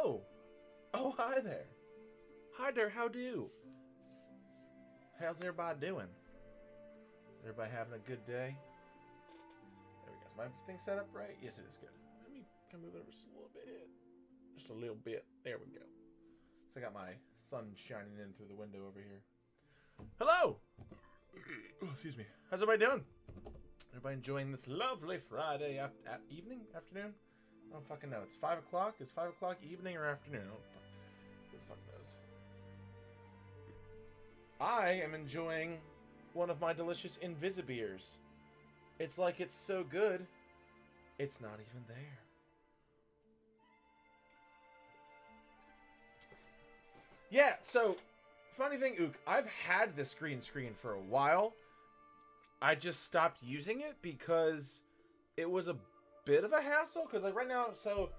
Oh! Oh, hi there. Hi there, how do? How's everybody doing? Everybody having a good day? There we go. Is my thing set up right? Yes, it is good. Let me come move it over just a little bit. Just a little bit. There we go. So I got my sun shining in through the window over here. Hello! Oh, excuse me. How's everybody doing? Everybody enjoying this lovely Friday evening? Afternoon? I don't fucking know. It's 5 o'clock? Is 5 o'clock evening or afternoon? Who the fuck knows? I am enjoying one of my delicious Invisibeers. It's like it's so good, it's not even there. Yeah, so, funny thing, Ook, I've had this green screen for a while. I just stopped using it because it was a bit of a hassle. Because like right now, so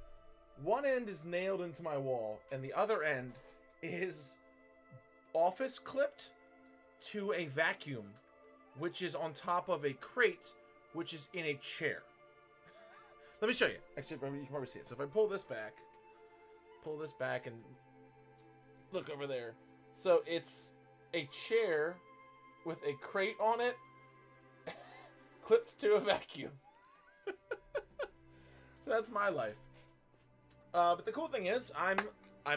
one end is nailed into my wall and the other end is office clipped to a vacuum, which is on top of a crate, which is in a chair. Let me show you. Actually, you can probably see it. So if I pull this back and look over there. So it's a chair with a crate on it, clipped to a vacuum. So that's my life. But the cool thing is, I'm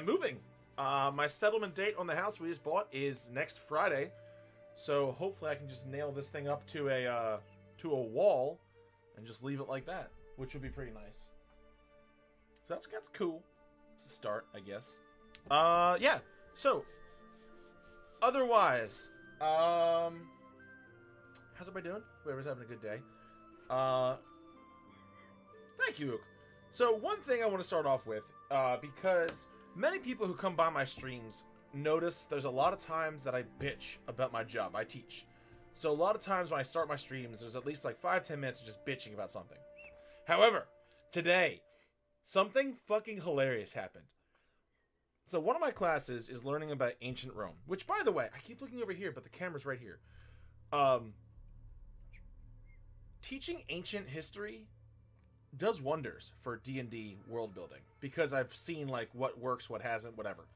moving. My settlement date on the house we just bought is next Friday. So hopefully I can just nail this thing up to a wall and just leave it like that, which would be pretty nice. So that's cool to start, I guess. Yeah. So otherwise, how's everybody doing? Whoever's having a good day. Thank you, Ook. So one thing I want to start off with, because many people who come by my streams notice there's a lot of times that I bitch about my job. I teach. So a lot of times when I start my streams, there's at least like 5-10 minutes of just bitching about something. However, today, something fucking hilarious happened. So one of my classes is learning about ancient Rome, which, by the way, I keep looking over here, but the camera's right here. Teaching ancient history does wonders for D&D world building, because I've seen like what works, what hasn't, whatever.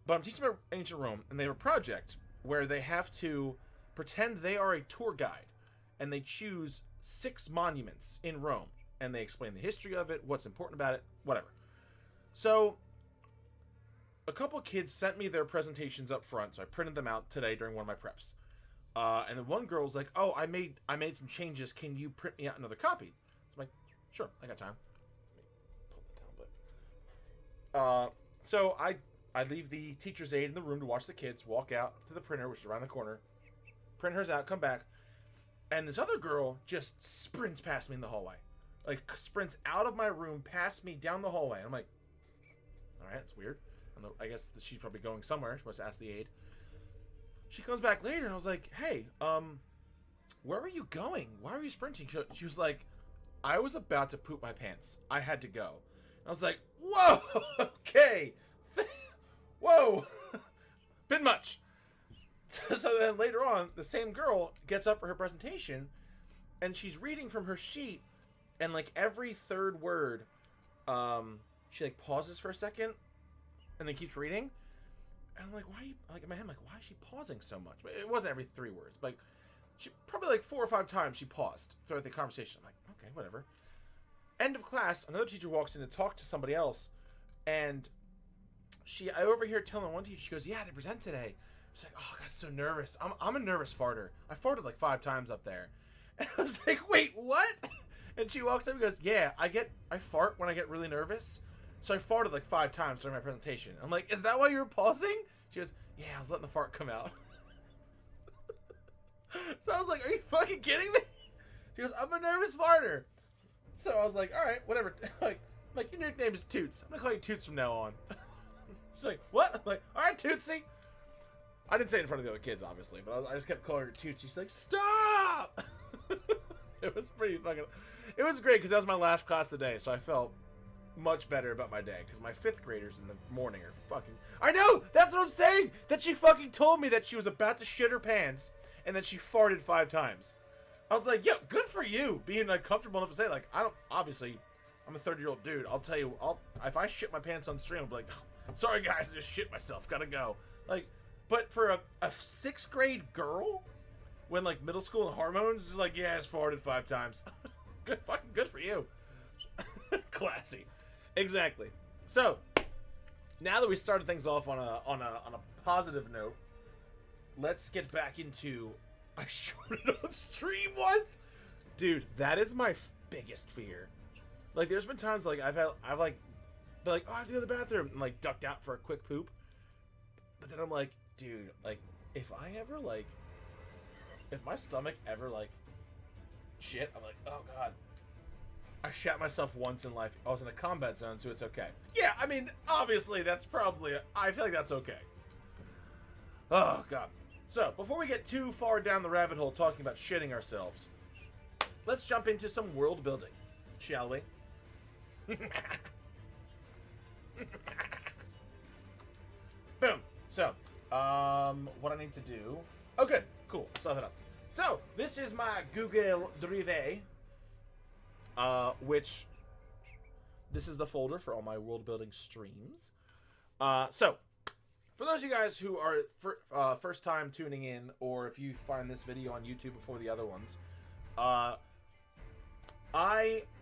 But I'm teaching about ancient Rome, and they have a project where they have to pretend they are a tour guide, and they choose 6 monuments in Rome, and they explain the history of it, what's important about it, whatever. So a couple kids sent me their presentations up front, so I printed them out today during one of my preps. And then one girl was like, "Oh, I made some changes. Can you print me out another copy?" So I'm like, "Sure, I got time." Let me pull that down, but so I leave the teacher's aide in the room to watch the kids, walk out to the printer, which is around the corner, print hers out, come back, and this other girl just sprints past me in the hallway, like sprints out of my room, past me down the hallway. I'm like, all right, that's weird. I guess she's probably going somewhere. She must ask the aide. She comes back later, and I was like, "Hey, where are you going? Why are you sprinting?" She was like, "I was about to poop my pants. I had to go." And I was like, "Whoa, okay, whoa, bit much." So then later on, the same girl gets up for her presentation, and she's reading from her sheet, and like every third word, she like pauses for a second, and then keeps reading. And I'm like, why are you, like in my head, I'm like, why is she pausing so much? But it wasn't every 3 words. But like, she probably like 4 or 5 times she paused throughout the conversation. I'm like, okay, whatever. End of class, another teacher walks in to talk to somebody else. And I overhear telling one teacher, she goes, "Yeah, they present today." She's like, "Oh, I got so nervous. I'm a nervous farter. I farted like 5 times up there." And I was like, "Wait, what?" And she walks up and goes, "Yeah, I fart when I get really nervous. So I farted like 5 times during my presentation." I'm like, "Is that why you were pausing?" She goes, "Yeah, I was letting the fart come out." So I was like, "Are you fucking kidding me?" She goes, "I'm a nervous farter." So I was like, "All right, whatever." like your nickname is Toots. I'm gonna call you Toots from now on. She's like, "What?" I'm like, "All right, Tootsie." I didn't say it in front of the other kids, obviously, but I just kept calling her Toots. She's like, "Stop!" It was pretty fucking. It was great because that was my last class of the day, so I felt much better about my day, because my 5th graders in the morning are fucking... I know! That's what I'm saying! That she fucking told me that she was about to shit her pants, and that she farted 5 times. I was like, yo, good for you, being like comfortable enough to say, like, I don't... Obviously, I'm a 30-year-old dude. I'll tell you, if I shit my pants on stream, I'll be like, sorry guys, I just shit myself. Gotta go. Like, but for a 6th grade girl, when like middle school and hormones, is like, yeah, it's farted 5 times. Good for you. Classy. Exactly. So, now that we started things off on a positive note, let's get back into I shorted on stream once. Dude, that is my biggest fear. Like, there's been times like I've like been like, oh, I have to go to the bathroom, and like ducked out for a quick poop. But then I'm like, dude, like if my stomach ever like shit, I'm like, oh god. I shat myself once in life. I was in a combat zone, so it's okay. Yeah, I mean, obviously that's probably I feel like that's okay. Oh god. So, before we get too far down the rabbit hole talking about shitting ourselves, let's jump into some world building, shall we? Boom. So, what I need to do... Okay, cool. Stuff it up. So, this is my Google Drive, which... This is the folder for all my world building streams. So, for those of you guys who are first time tuning in, or if you find this video on YouTube before the other ones, I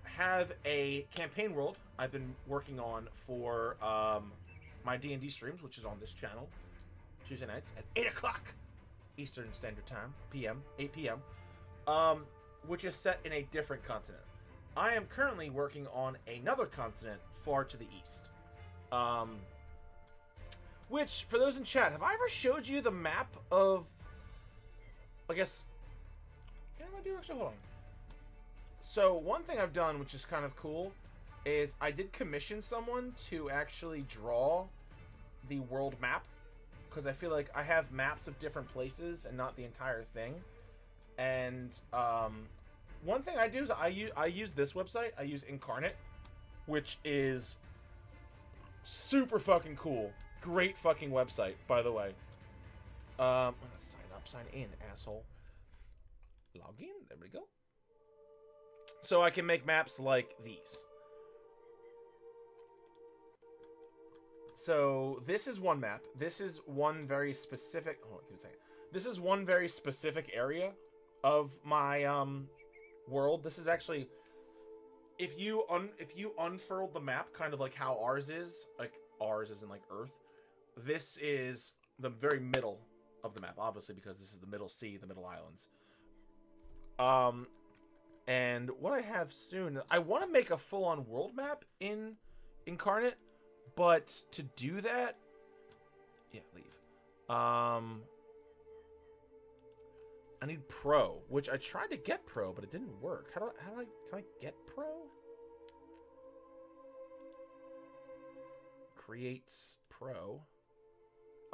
have a campaign world I've been working on for my D&D streams, which is on this channel, Tuesday nights at 8 o'clock Eastern Standard Time, 8 p.m., which is set in a different continent. I am currently working on another continent far to the east. Which, for those in chat, have I ever showed you the map of... I guess... You know what I do? Actually, hold on. So, one thing I've done, which is kind of cool, is I did commission someone to actually draw the world map. Because I feel like I have maps of different places and not the entire thing. And, one thing I do is I use this website. I use Incarnate, which is super fucking cool. Great fucking website, by the way. Let's sign up, sign in, asshole. Log in, there we go. So I can make maps like these. So this is one map. This is one very specific. Hold on, give me a second. This is one very specific area of my world. This is actually, if you unfurled the map, kind of like how ours is, like ours is in like Earth. This is the very middle of the map, obviously, because this is the middle sea, the middle islands. And what I have soon, I want to make a full-on world map in Incarnate, but to do that, yeah, leave. I need Pro, which I tried to get Pro, but it didn't work. Can I get Pro? Creates Pro.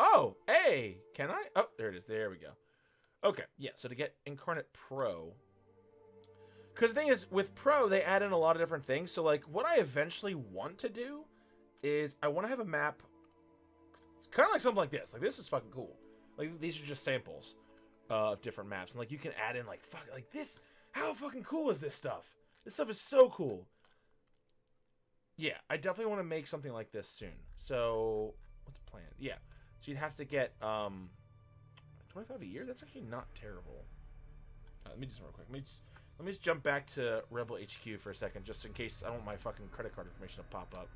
Oh, hey, can I? Oh, there it is. There we go. Okay, yeah, so to get Incarnate Pro. Because the thing is, with Pro, they add in a lot of different things. So, like, what I eventually want to do is I want to have a map kind of like something like this. Like, this is fucking cool. Like, these are just samples of different maps. And, like, you can add in, like, fuck, like this. How fucking cool is this stuff? This stuff is so cool. Yeah, I definitely want to make something like this soon. So, what's the plan? Yeah. So, you'd have to get 25 a year? That's actually not terrible. Let me just real quick. Let me just jump back to Rebel HQ for a second, just in case I don't want my fucking credit card information to pop up.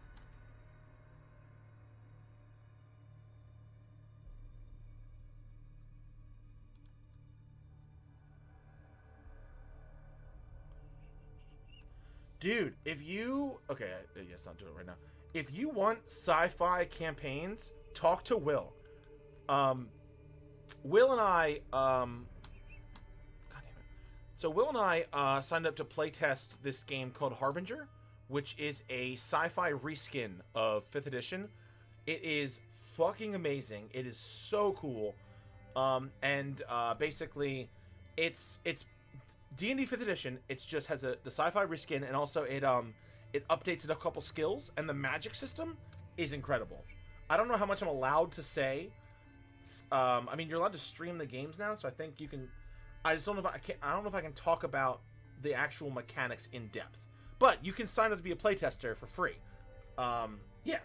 Dude, if you... Okay, I guess I'll do it right now. If you want sci-fi campaigns, talk to Will. Will and I... So Will and I signed up to playtest this game called Harbinger, which is a sci-fi reskin of 5th edition. It is fucking amazing. It is so cool. Basically, it's D&D 5th edition. It just has the sci-fi reskin, and also it updates a couple skills, and the magic system is incredible. I don't know how much I'm allowed to say. I mean, you're allowed to stream the games now, so I think you can. I just don't know if I don't know if I can talk about the actual mechanics in depth. But you can sign up to be a playtester for free. Yeah.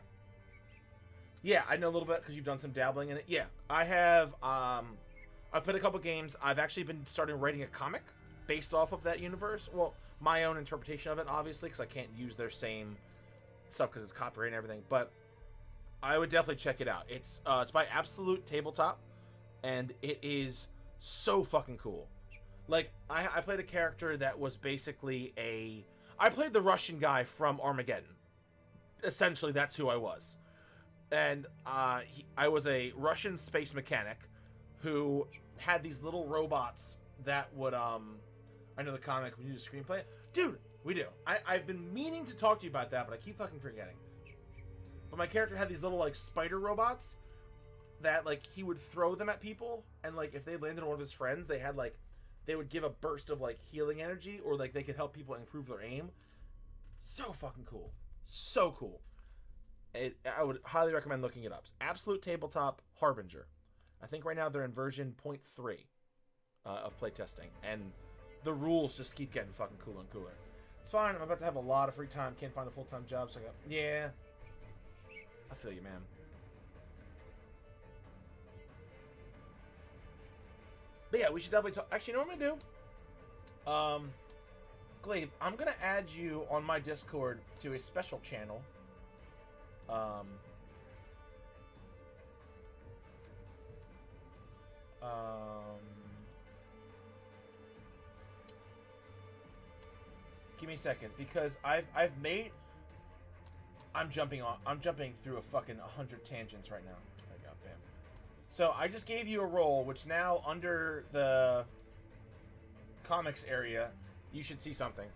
Yeah, I know a little bit because you've done some dabbling in it. Yeah, I have. I've played a couple games. I've actually been starting writing a comic based off of that universe. Well, my own interpretation of it, obviously, because I can't use their same stuff because it's copyright and everything. But I would definitely check it out. It's by Absolute Tabletop, and it is so fucking cool. Like, I played a character that was basically I played the Russian guy from Armageddon. Essentially, that's who I was. And I was a Russian space mechanic who had these little robots that would, I know the comic, we need a screenplay. Dude, we do. I've been meaning to talk to you about that, but I keep fucking forgetting. But my character had these little, like, spider robots that, like, he would throw them at people, and, like, if they landed on one of his friends, they had, like, they would give a burst of, like, healing energy, or, like, they could help people improve their aim. So fucking cool. So cool. I would highly recommend looking it up. Absolute Tabletop Harbinger. I think right now they're in version 0.3 of playtesting, and the rules just keep getting fucking cooler and cooler. It's fine. I'm about to have a lot of free time. Can't find a full-time job, so I got... Yeah. I feel you, man. But yeah, we should definitely talk... Actually, you know what I'm going to do? Glaive, I'm going to add you on my Discord to a special channel. Give me a second, because I've made... I'm jumping through a fucking 100 tangents right now. There we go, bam. So I just gave you a role, which now under the comics area, you should see something.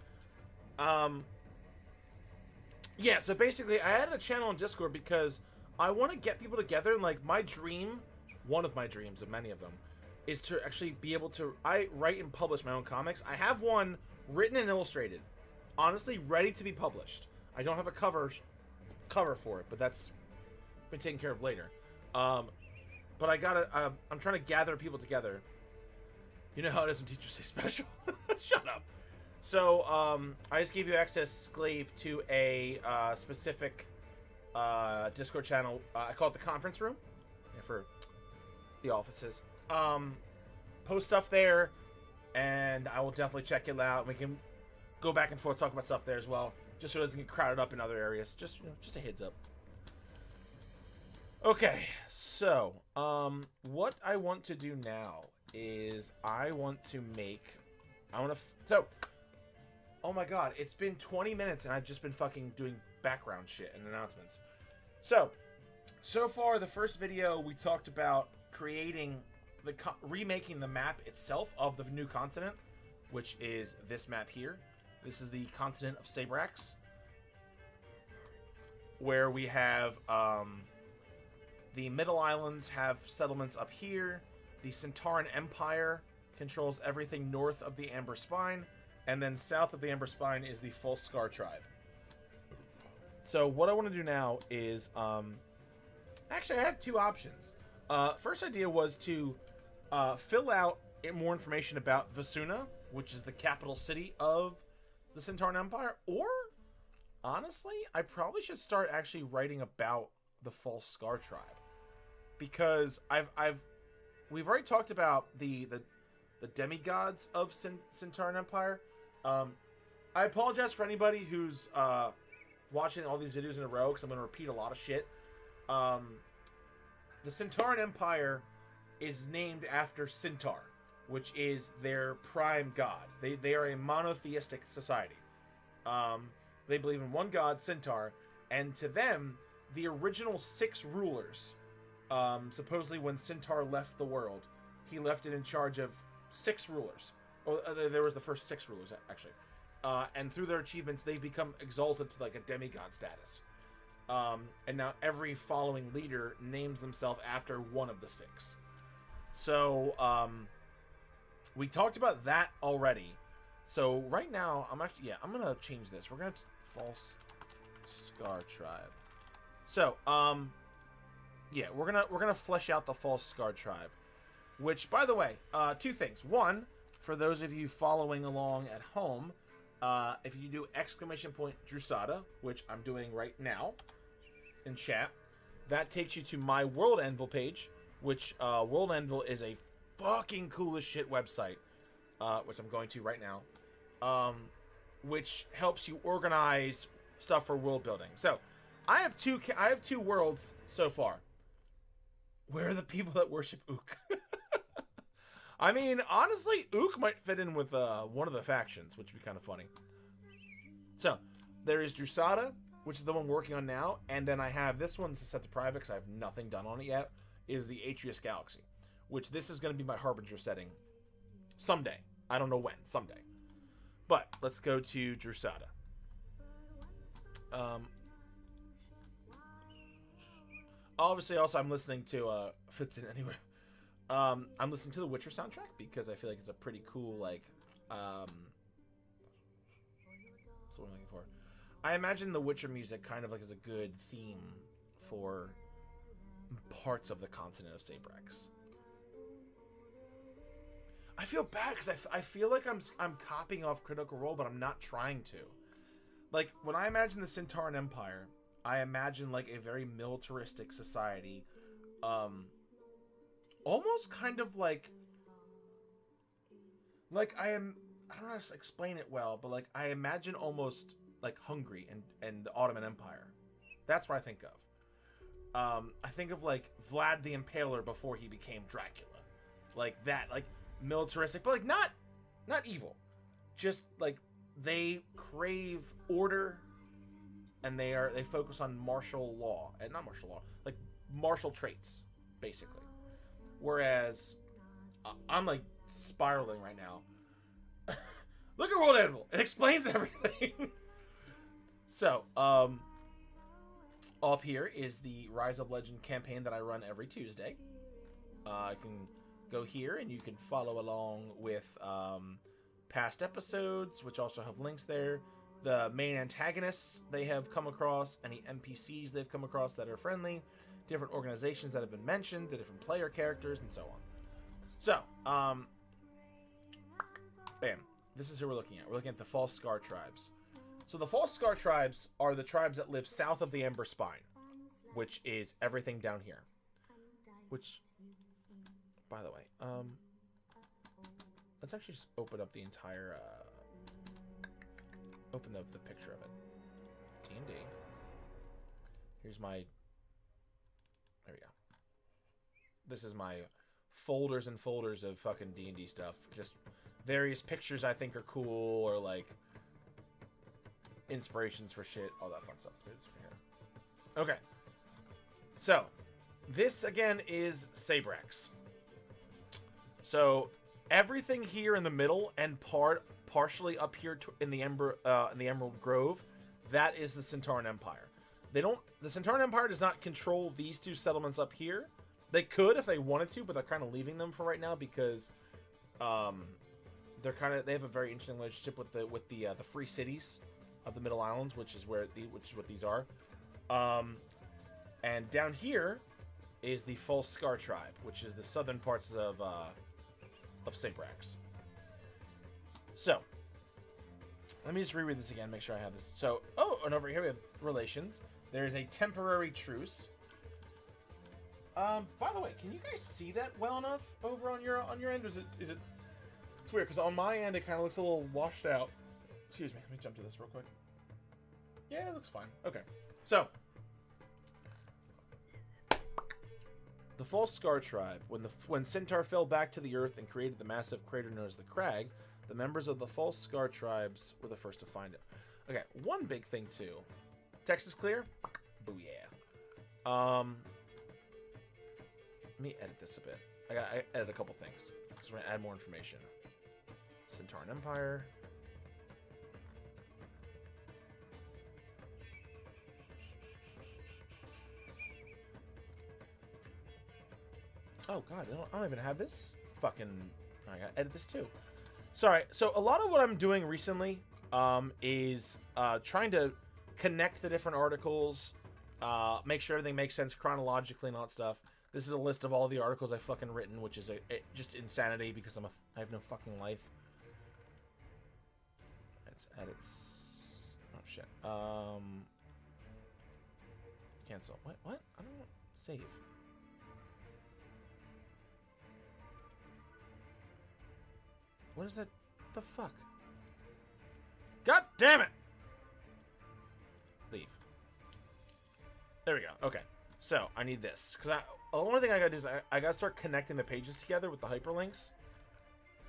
Yeah, so basically, I added a channel on Discord because I want to get people together, and, like, my dream, one of my dreams, and many of them, is to actually be able to write and publish my own comics. I have one written and illustrated, honestly, ready to be published. I don't have a cover for it, but that's been taken care of later. But I gotta, I'm trying to gather people together. You know how it is when teachers say special? Shut up. So, I just gave you access, Glaive, to a specific Discord channel. I call it the conference room, for the offices. Post stuff there, and I will definitely check it out. We can go back and forth, talk about stuff there as well, just so it doesn't get crowded up in other areas. Just, you know, just a heads up. Okay, so, what I want to do now is I want to make... Oh my god, it's been 20 minutes and I've just been fucking doing background shit and announcements. So far, the first video, we talked about creating, remaking the map itself of the new continent, which is this map here. This is the continent of Saebrax, where we have, the Middle Islands have settlements up here. The Centurion Empire controls everything north of the Amber Spine. And then south of the Amber Spine is the Full Scar tribe. So what I want to do now is, actually I have two options. First idea was to fill out more information about Vasuna, which is the capital city of the Centurion Empire. Or, honestly, I probably should start actually writing about the False Scar tribe. Because we've already talked about the demigods of Centurion Empire. I apologize for anybody who's watching all these videos in a row, because I'm going to repeat a lot of shit. The Centurion Empire is named after Centaur, which is their prime god. They are a monotheistic society. They believe in one god, Centaur, and to them, the original 6 rulers, supposedly when Centaur left the world, he left it in charge of 6 rulers. Well, there was the first 6 rulers, actually. And through their achievements, they've become exalted to, like, a demigod status. And now every following leader names themselves after one of the 6. So, we talked about that already. So, right now, I'm going to change this. We're going to False Scar tribe. So, yeah, we're gonna flesh out the False Scar tribe. Which, by the way, 2 things. 1... For those of you following along at home, If you do !Drusatta, which I'm doing right now in chat, that takes you to my World Anvil page, which World Anvil is a fucking cool as shit website, which I'm going to right now, which helps you organize stuff for world building. So I have two worlds so far. Where are the people that worship Ook? I mean, honestly, Ook might fit in with one of the factions, which would be kind of funny. So there is Drusatta, which is the one I'm working on now, and then I have this one set to private because I have nothing done on it yet, is the Atreus Galaxy, which this is going to be my Harbinger setting someday. I don't know when, someday. But let's go to Drusatta. Obviously, also, I'm listening to, fits in anywhere. I'm listening to the Witcher soundtrack because I feel like it's a pretty cool, like, that's what I'm looking for. I imagine the Witcher music kind of like is a good theme for parts of the continent of Saebrax. I feel bad because I feel like I'm copying off Critical Role, but I'm not trying to. Like, when I imagine the Centurion Empire, I imagine, like, a very militaristic society. Almost kind of like I don't know how to explain it well, but, like, I imagine almost, like, Hungary and the Ottoman Empire. That's what I think of. I think of, like, Vlad the Impaler before he became Dracula. Like, that, like, militaristic, but, like, not evil. Just, like, they crave order, and they focus on martial law, and not martial law, like martial traits, basically. Whereas I'm like spiraling right now. Look at World Anvil; it explains everything. So, up here is the Rise of Legend campaign that I run every Tuesday. I can go here, and you can follow along with past episodes, which also have links there. The main antagonists they have come across, any NPCs they've come across that are friendly, different organizations that have been mentioned, the different player characters, and so on. So, bam. This is who we're looking at. We're looking at the False Scar tribes. So the False Scar tribes are the tribes that live south of the Ember Spine, which is everything down here. Which, by the way, let's actually just open up the entire, open up the picture of it. D&D. Here's my, there we go. This is my folders and folders of fucking D&D stuff. Just various pictures I think are cool, or like inspirations for shit, all that fun stuff. Okay. So, this again is Saebrax. So, everything here in the middle and partially up here in the Emerald Grove, that is the Centurion Empire. The Centurion Empire does not control these two settlements up here. They could if they wanted to, but they're kind of leaving them for right now because they have a very interesting relationship with the free cities of the Middle Islands, which is what these are. And down here is the False Scar tribe, which is the southern parts of Saebrax. So, let me just reread this again, make sure I have this. So, and over here we have relations. There is a temporary truce. By the way, can you guys see that well enough over on your end? Or is it? It's weird because on my end it kind of looks a little washed out. Excuse me, let me jump to this real quick. Yeah, it looks fine. Okay, so the False Scar tribe. When Centaur fell back to the earth and created the massive crater known as the Crag, the members of the False Scar tribes were the first to find it. Okay, one big thing too. Text is clear? Booyah. Let me edit this a bit. I edit a couple things because we're gonna add more information. Centurion Empire. Oh god, I don't even have this fucking. I gotta edit this too. Sorry. So a lot of what I'm doing recently is trying to connect the different articles, make sure everything makes sense chronologically and all that stuff. This is a list of all the articles I've fucking written, which is just insanity because I have no fucking life. edits. Oh shit. Cancel. What? What? I don't want save. What is that? The fuck? God damn it! Leave. There we go. Okay. So, I need this. Because the only thing I gotta do is I gotta start connecting the pages together with the hyperlinks.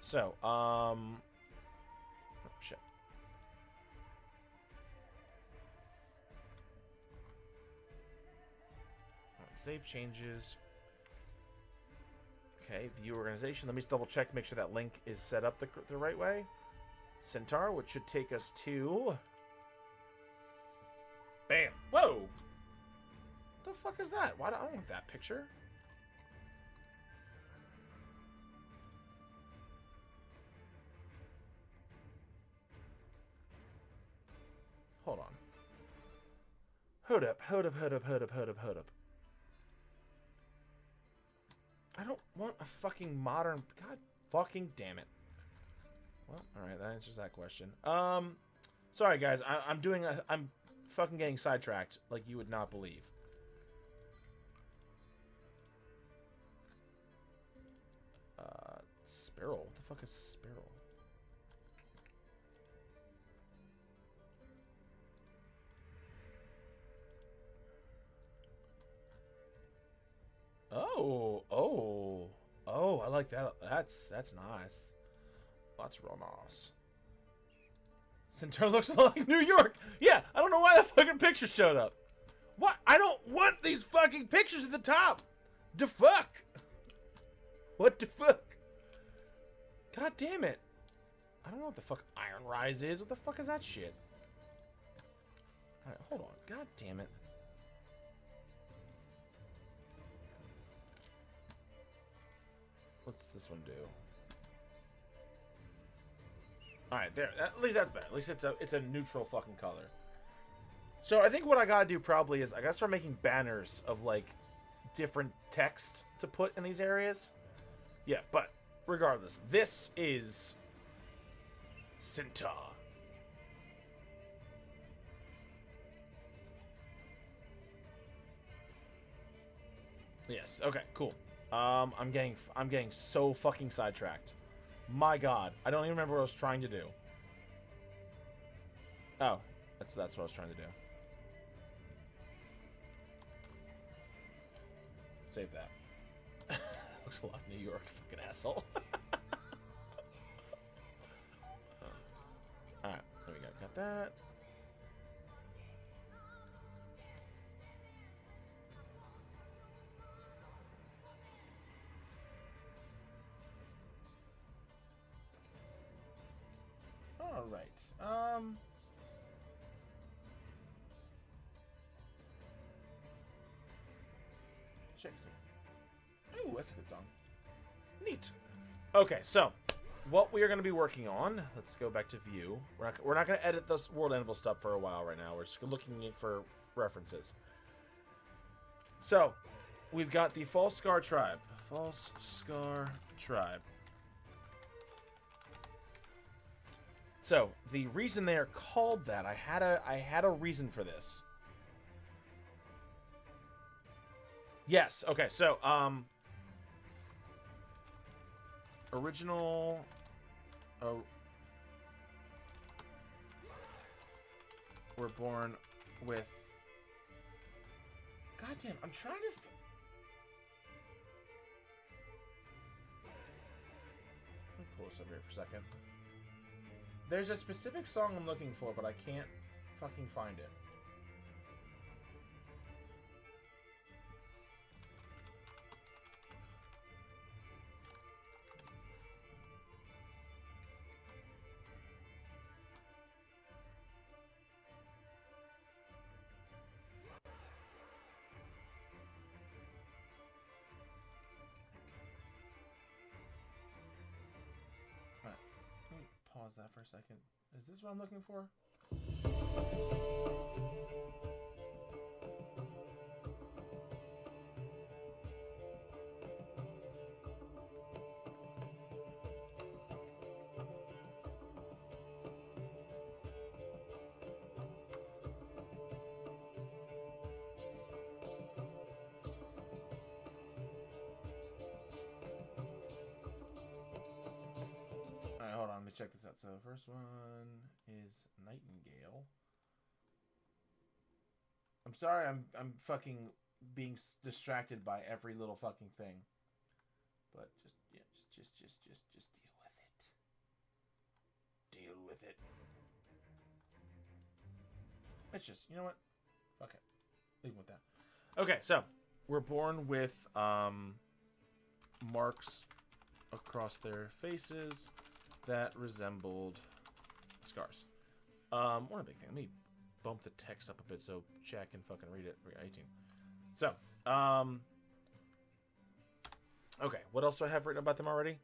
So, oh, shit. Alright, save changes. Okay, view organization. Let me just double check, make sure that link is set up the right way. Centaur, which should take us to... Bam! Whoa! What the fuck is that? Why do I don't want that picture? Hold on. Hold up, hold up, hold up, hold up, hold up, hold up. I don't want a fucking modern... God fucking damn it. Well, alright, that answers that question. Sorry guys, I'm fucking getting sidetracked like you would not believe. Sparrow? What the fuck is Sparrow? Oh, I like that. That's nice. That's real nice. Centaur looks a lot like New York. Yeah, I don't know why that fucking picture showed up. What? I don't want these fucking pictures at the top. The fuck? What the fuck? God damn it. I don't know what the fuck Iron Rise is. What the fuck is that shit? Alright, hold on. God damn it. What's this one do? Alright, there. At least that's better. At least it's a neutral fucking color. So I think what I gotta do probably is I gotta start making banners of like different text to put in these areas. Yeah, but regardless, this is Centaur. Yes. Okay. Cool. I'm getting so fucking sidetracked. My God, I don't even remember what I was trying to do. Oh, that's what I was trying to do. Save that. Looks a lot New York, fucking asshole. Alright, there we go. Got that. Alright. Check. Ooh, that's a good song. Neat. Okay, so what we are going to be working on, let's go back to view. We're not going to edit this World Anvil stuff for a while right now. We're just looking for references. So, we've got the False Scar Tribe. False Scar Tribe. So, the reason they are called that, I had a reason for this. Yes, okay, so, original... we're born with... Goddamn, I'm trying to... Let me pull this over here for a second. There's a specific song I'm looking for, but I can't fucking find it. Pause that for a second. Is this what I'm looking for? hold on, let me check this out. So first one is Nightingale. I'm sorry, I'm fucking being distracted by every little fucking thing. But just deal with it. Deal with it. It's just, you know what? Fuck it. Leave him with that. Okay, so we're born with marks across their faces that resembled scars. One big thing. Let me bump the text up a bit so Jack can fucking read it. We got 18. So, okay, what else do I have written about them already?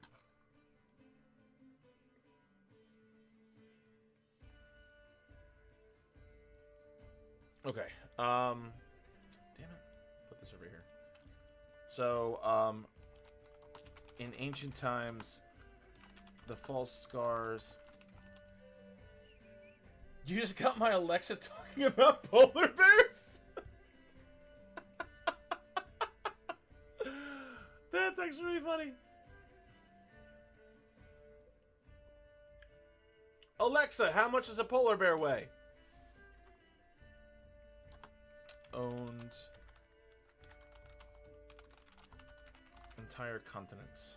Okay, damn it, put this over here. So, in ancient times, the false scars. You just got my Alexa talking about polar bears? That's actually really funny. Alexa, how much does a polar bear weigh? Owned entire continents.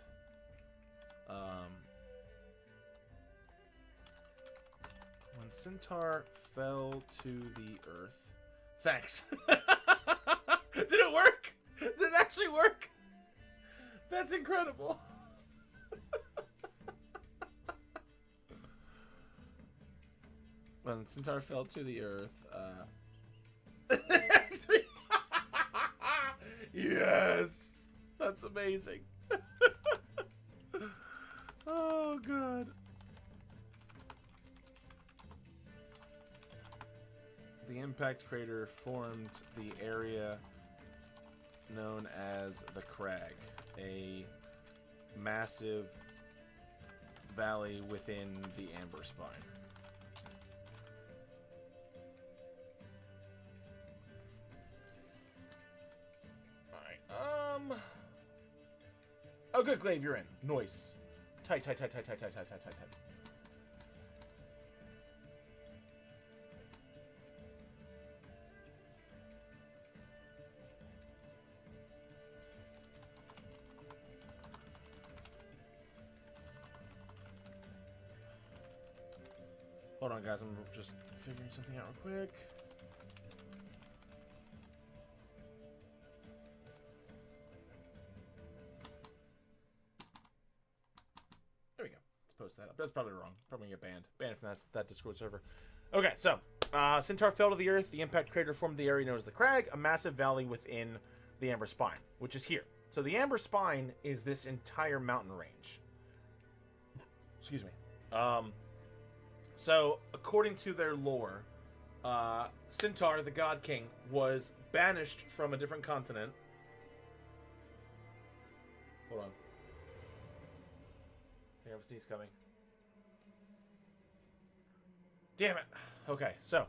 When Centaur fell to the earth. Thanks. Did it work? Did it actually work? That's incredible. When Centaur fell to the earth, yes! That's amazing. Oh, God. The impact crater formed the area known as the Crag, a massive valley within the Amber Spine. Alright, oh, good, Glaive, you're in. Noise. Tight. Hold on, guys. I'm just figuring something out real quick. There we go. Let's post that up. That's probably wrong. Probably gonna get banned. Banned from that Discord server. Okay, so Centaur fell to the earth. The impact crater formed the area known as the Crag, a massive valley within the Amber Spine, which is here. So the Amber Spine is this entire mountain range. Excuse me. So, according to their lore, Centaur, the God King, was banished from a different continent. Hold on. I have a sneeze coming. Damn it. Okay, so,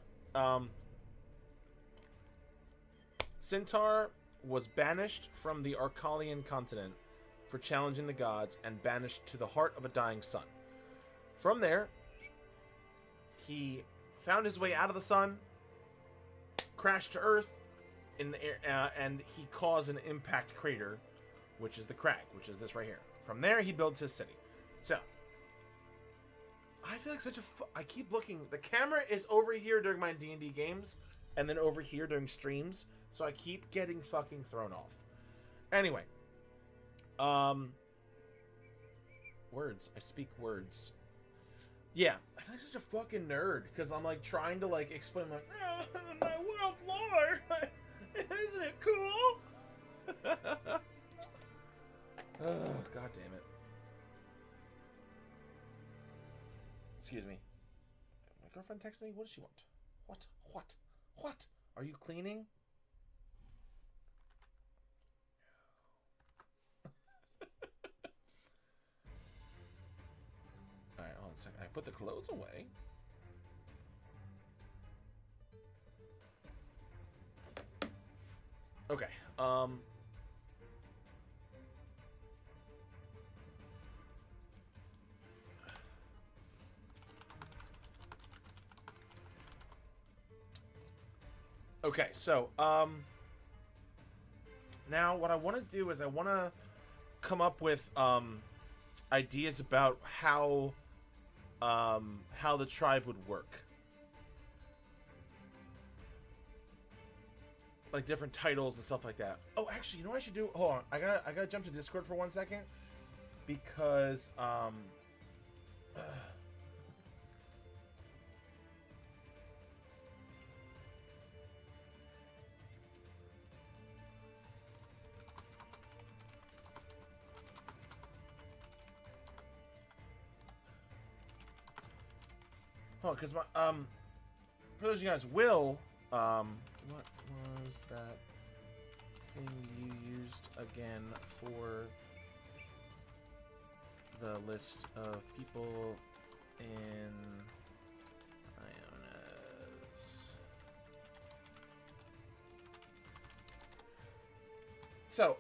Centaur was banished from the Arcalian continent for challenging the gods and banished to the heart of a dying sun. From there, he found his way out of the sun, crashed to Earth, in the air, and he caused an impact crater, which is the Crag, which is this right here. From there, he builds his city. So, I feel like such a... I keep looking... The camera is over here during my D&D games, and then over here during streams, so I keep getting fucking thrown off. Anyway. Words. I speak words. Yeah, I feel like such a fucking nerd, because I'm, like, trying to, like, explain, like, my world lore! Isn't it cool? Oh, god damn it. Excuse me. My girlfriend texted me? What does she want? What? Are you cleaning? Alright, hold on a second. I put the clothes away. Okay, Okay, so now what I want to do is I want to come up with ideas about how the tribe would work. Like different titles and stuff like that. Oh, actually, you know what I should do? Hold on, I gotta jump to Discord for 1 second because because my for those of you guys, Will, what was that thing you used again for the list of people in Iona's? So,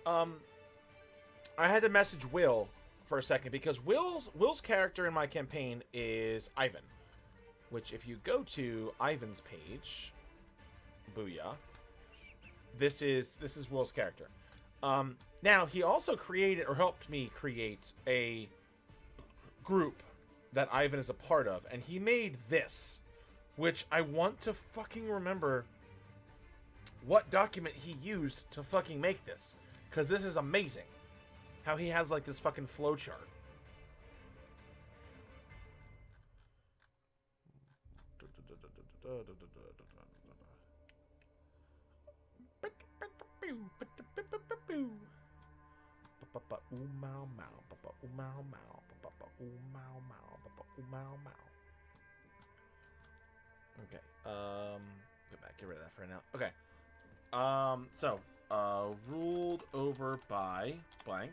I had to message Will for a second because Will's character in my campaign is Ivan, which if you go to Ivan's page, booyah, this is Will's character. Now he also created or helped me create a group that Ivan is a part of, and he made this, which I want to fucking remember what document he used to fucking make this, because this is amazing. How he has like this fucking flowchart. Okay. Get rid of that for now. Okay. So, ruled over by blank.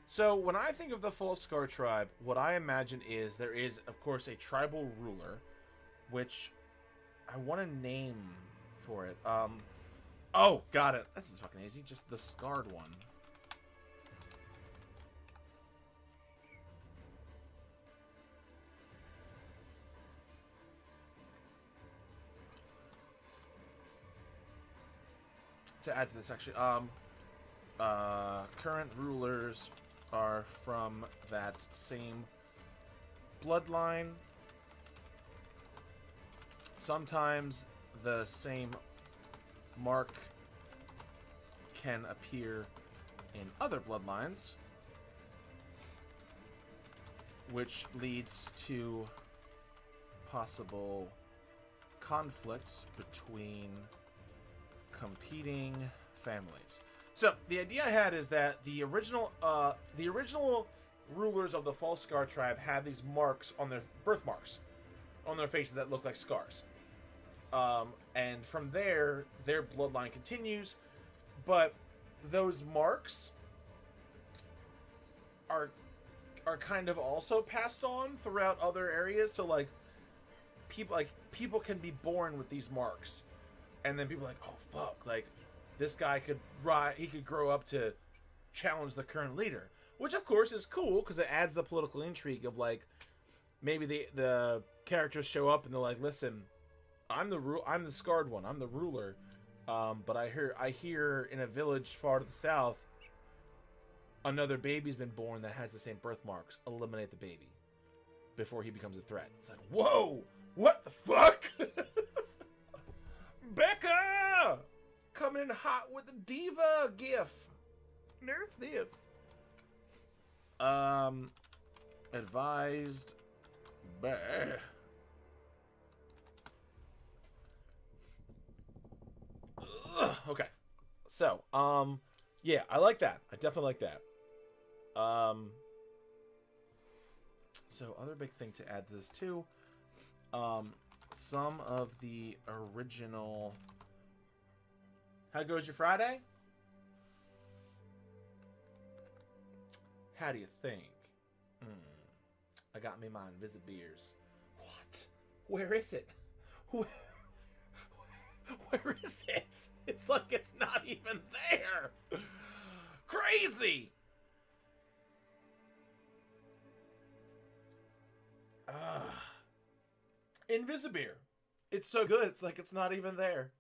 So when I think of the Falskar tribe, what I imagine is there is, of course, a tribal ruler, which I want a name for it. Oh, got it. This is fucking easy. Just the scarred one. To add to this, actually, current rulers are from that same bloodline. Sometimes the same mark can appear in other bloodlines, which leads to possible conflicts between competing families. So the idea I had is that the original rulers of the Falskar tribe had these marks on their birthmarks on their faces that look like scars, and from there their bloodline continues. But those marks are kind of also passed on throughout other areas. So like people can be born with these marks, and then people are like, oh fuck, like this guy could grow up to challenge the current leader, which of course is cool because it adds the political intrigue of like maybe the characters show up and they're like, listen, I'm the scarred one, I'm the ruler, but I hear in a village far to the south another baby's been born that has the same birthmarks. Eliminate the baby before he becomes a threat. It's like, whoa, what the fuck? Becca! Coming in hot with the diva gif. Nerf this. Advised. Bah. Ugh, okay. So, yeah, I like that. I definitely like that. So other big thing to add to this too. Some of the original. How goes your Friday? How do you think? I got me my Invisibeers. What? Where is it? Where is it? It's like it's not even there. Crazy. Invisibeer. It's so good, it's like it's not even there.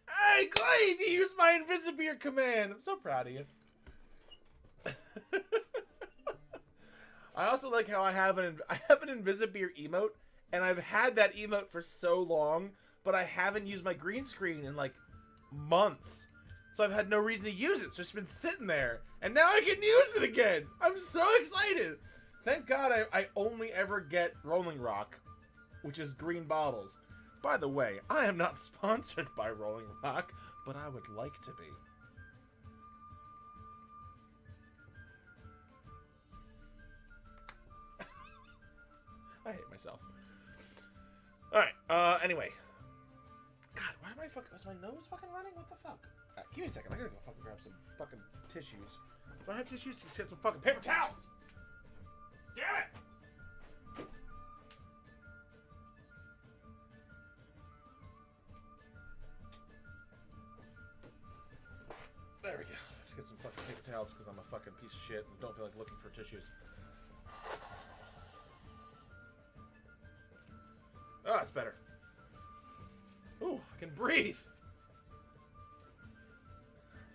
Hey, Clay, you used my Invisibeer command. I'm so proud of you. I also like how I have an Invisibeer emote, and I've had that emote for so long, but I haven't used my green screen in like months. So I've had no reason to use it. So it's been sitting there, and now I can use it again. I'm so excited. Thank God I only ever get Rolling Rock, which is green bottles. By the way, I am not sponsored by Rolling Rock, but I would like to be. I hate myself. Alright, anyway. God, why am I fucking... Was my nose fucking running? What the fuck? Right, give me a second. I gotta go fucking grab some fucking tissues. Do I have tissues? Just get some fucking paper towels! Damn it! There we go. Just get some fucking paper towels because I'm a fucking piece of shit and don't feel like looking for tissues. Oh, that's better. Ooh, I can breathe.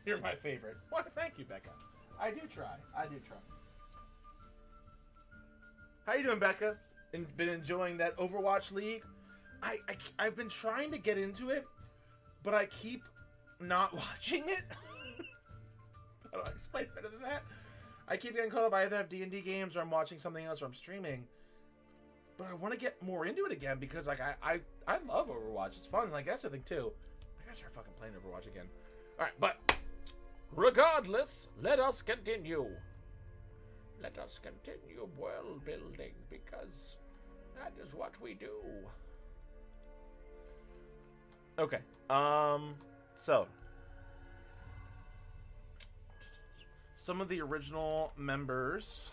You're my favorite. Why, thank you, Becca. I do try. I do try. How you doing, Becca? Been enjoying that Overwatch League? I've been trying to get into it, but I keep not watching it. How do I explain better than that? I keep getting caught up. I either have D&D games, or I'm watching something else, or I'm streaming. But I want to get more into it again because, like, I love Overwatch. It's fun. Like, that's the thing too. I gotta start fucking playing Overwatch again. All right, but regardless, let us continue. Let us continue world building because that is what we do. Okay. So some of the original members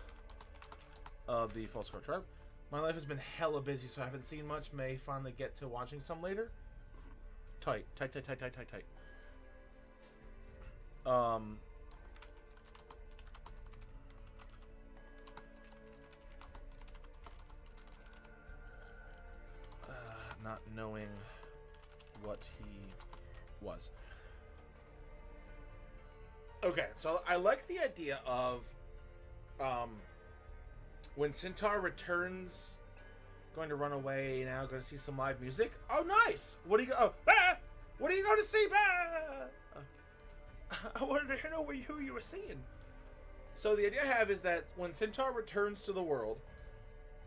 of the False Scar Tribe. My life has been hella busy, so I haven't seen much. May finally get to watching some later. Tight. Not knowing what he was. Okay, so I like the idea of when Centaur returns, going to run away now, going to see some live music. Oh, nice! What are you go? Oh, bah! What are you going to see? Bah! I wanted to know who you were seeing. So the idea I have is that when Centaur returns to the world,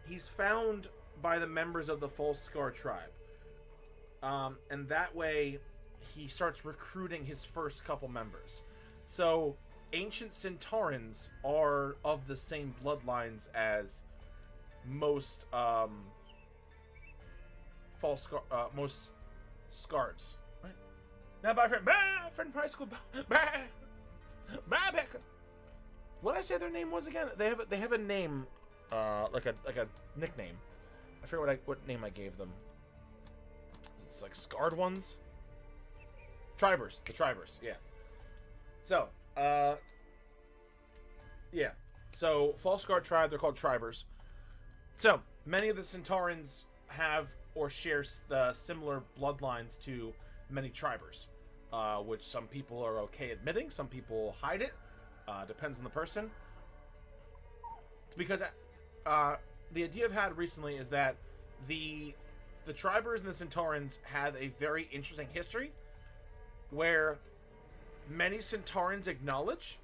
he's found by the members of the False Scar Tribe. And that way, he starts recruiting his first couple members. So, ancient Centaurans are of the same bloodlines as most, most Scards. Right? Now, bye, friend. Bye, friend from high school. Bye. Bye, Becca. What did I say their name was again? They have a name, like a nickname. I forget what name I gave them. It's like Scarred ones? Tribers. The Tribers, yeah. So, yeah. So, False Scar Tribe, they're called Tribers. So, many of the Centaurans have or share the similar bloodlines to many Tribers, which some people are okay admitting, some people hide it. Depends on the person. Because the idea I've had recently is that the Tribers and the Centaurans have a very interesting history where many Centaurans acknowledge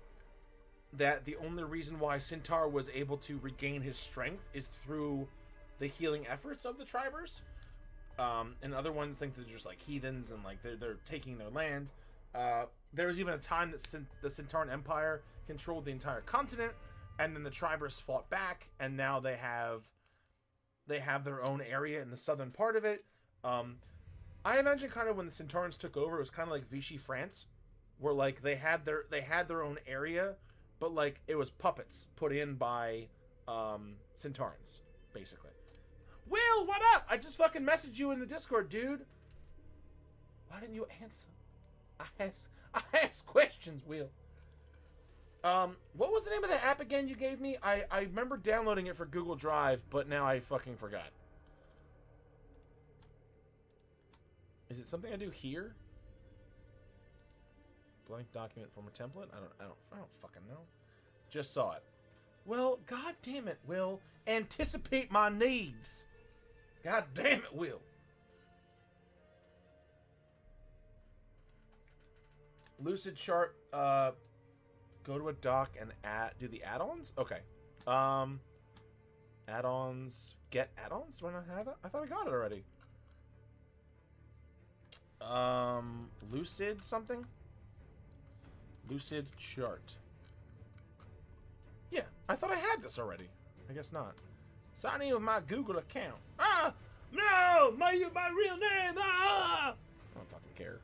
that the only reason why Centaur was able to regain his strength is through the healing efforts of the Tribers. And other ones think they're just like heathens and like they're taking their land. There was even a time that the Centurion Empire controlled the entire continent, and then the Tribers fought back, and now they have their own area in the southern part of it. I imagine kind of when the Centaurans took over, it was kind of like Vichy France, where like they had their own area, but like it was puppets put in by Centaurans, basically. Will, what up? I just fucking messaged you in the Discord, dude. Why didn't you answer? I ask questions, Will. What was the name of the app again you gave me? I remember downloading it for Google Drive, but now I fucking forgot. Is it something I do here? Blank document form a template? I don't fucking know. Just saw it. Well, god damn it, Will. Anticipate my needs. God damn it, Will. Lucid chart, go to a doc and do the add-ons? Okay. Add-ons. Get add-ons? Do I not have it? I thought I got it already. Lucid something? Lucid chart. Yeah, I thought I had this already. I guess not. Sign in with my Google account. Ah! No! My real name! Ah! I don't fucking care.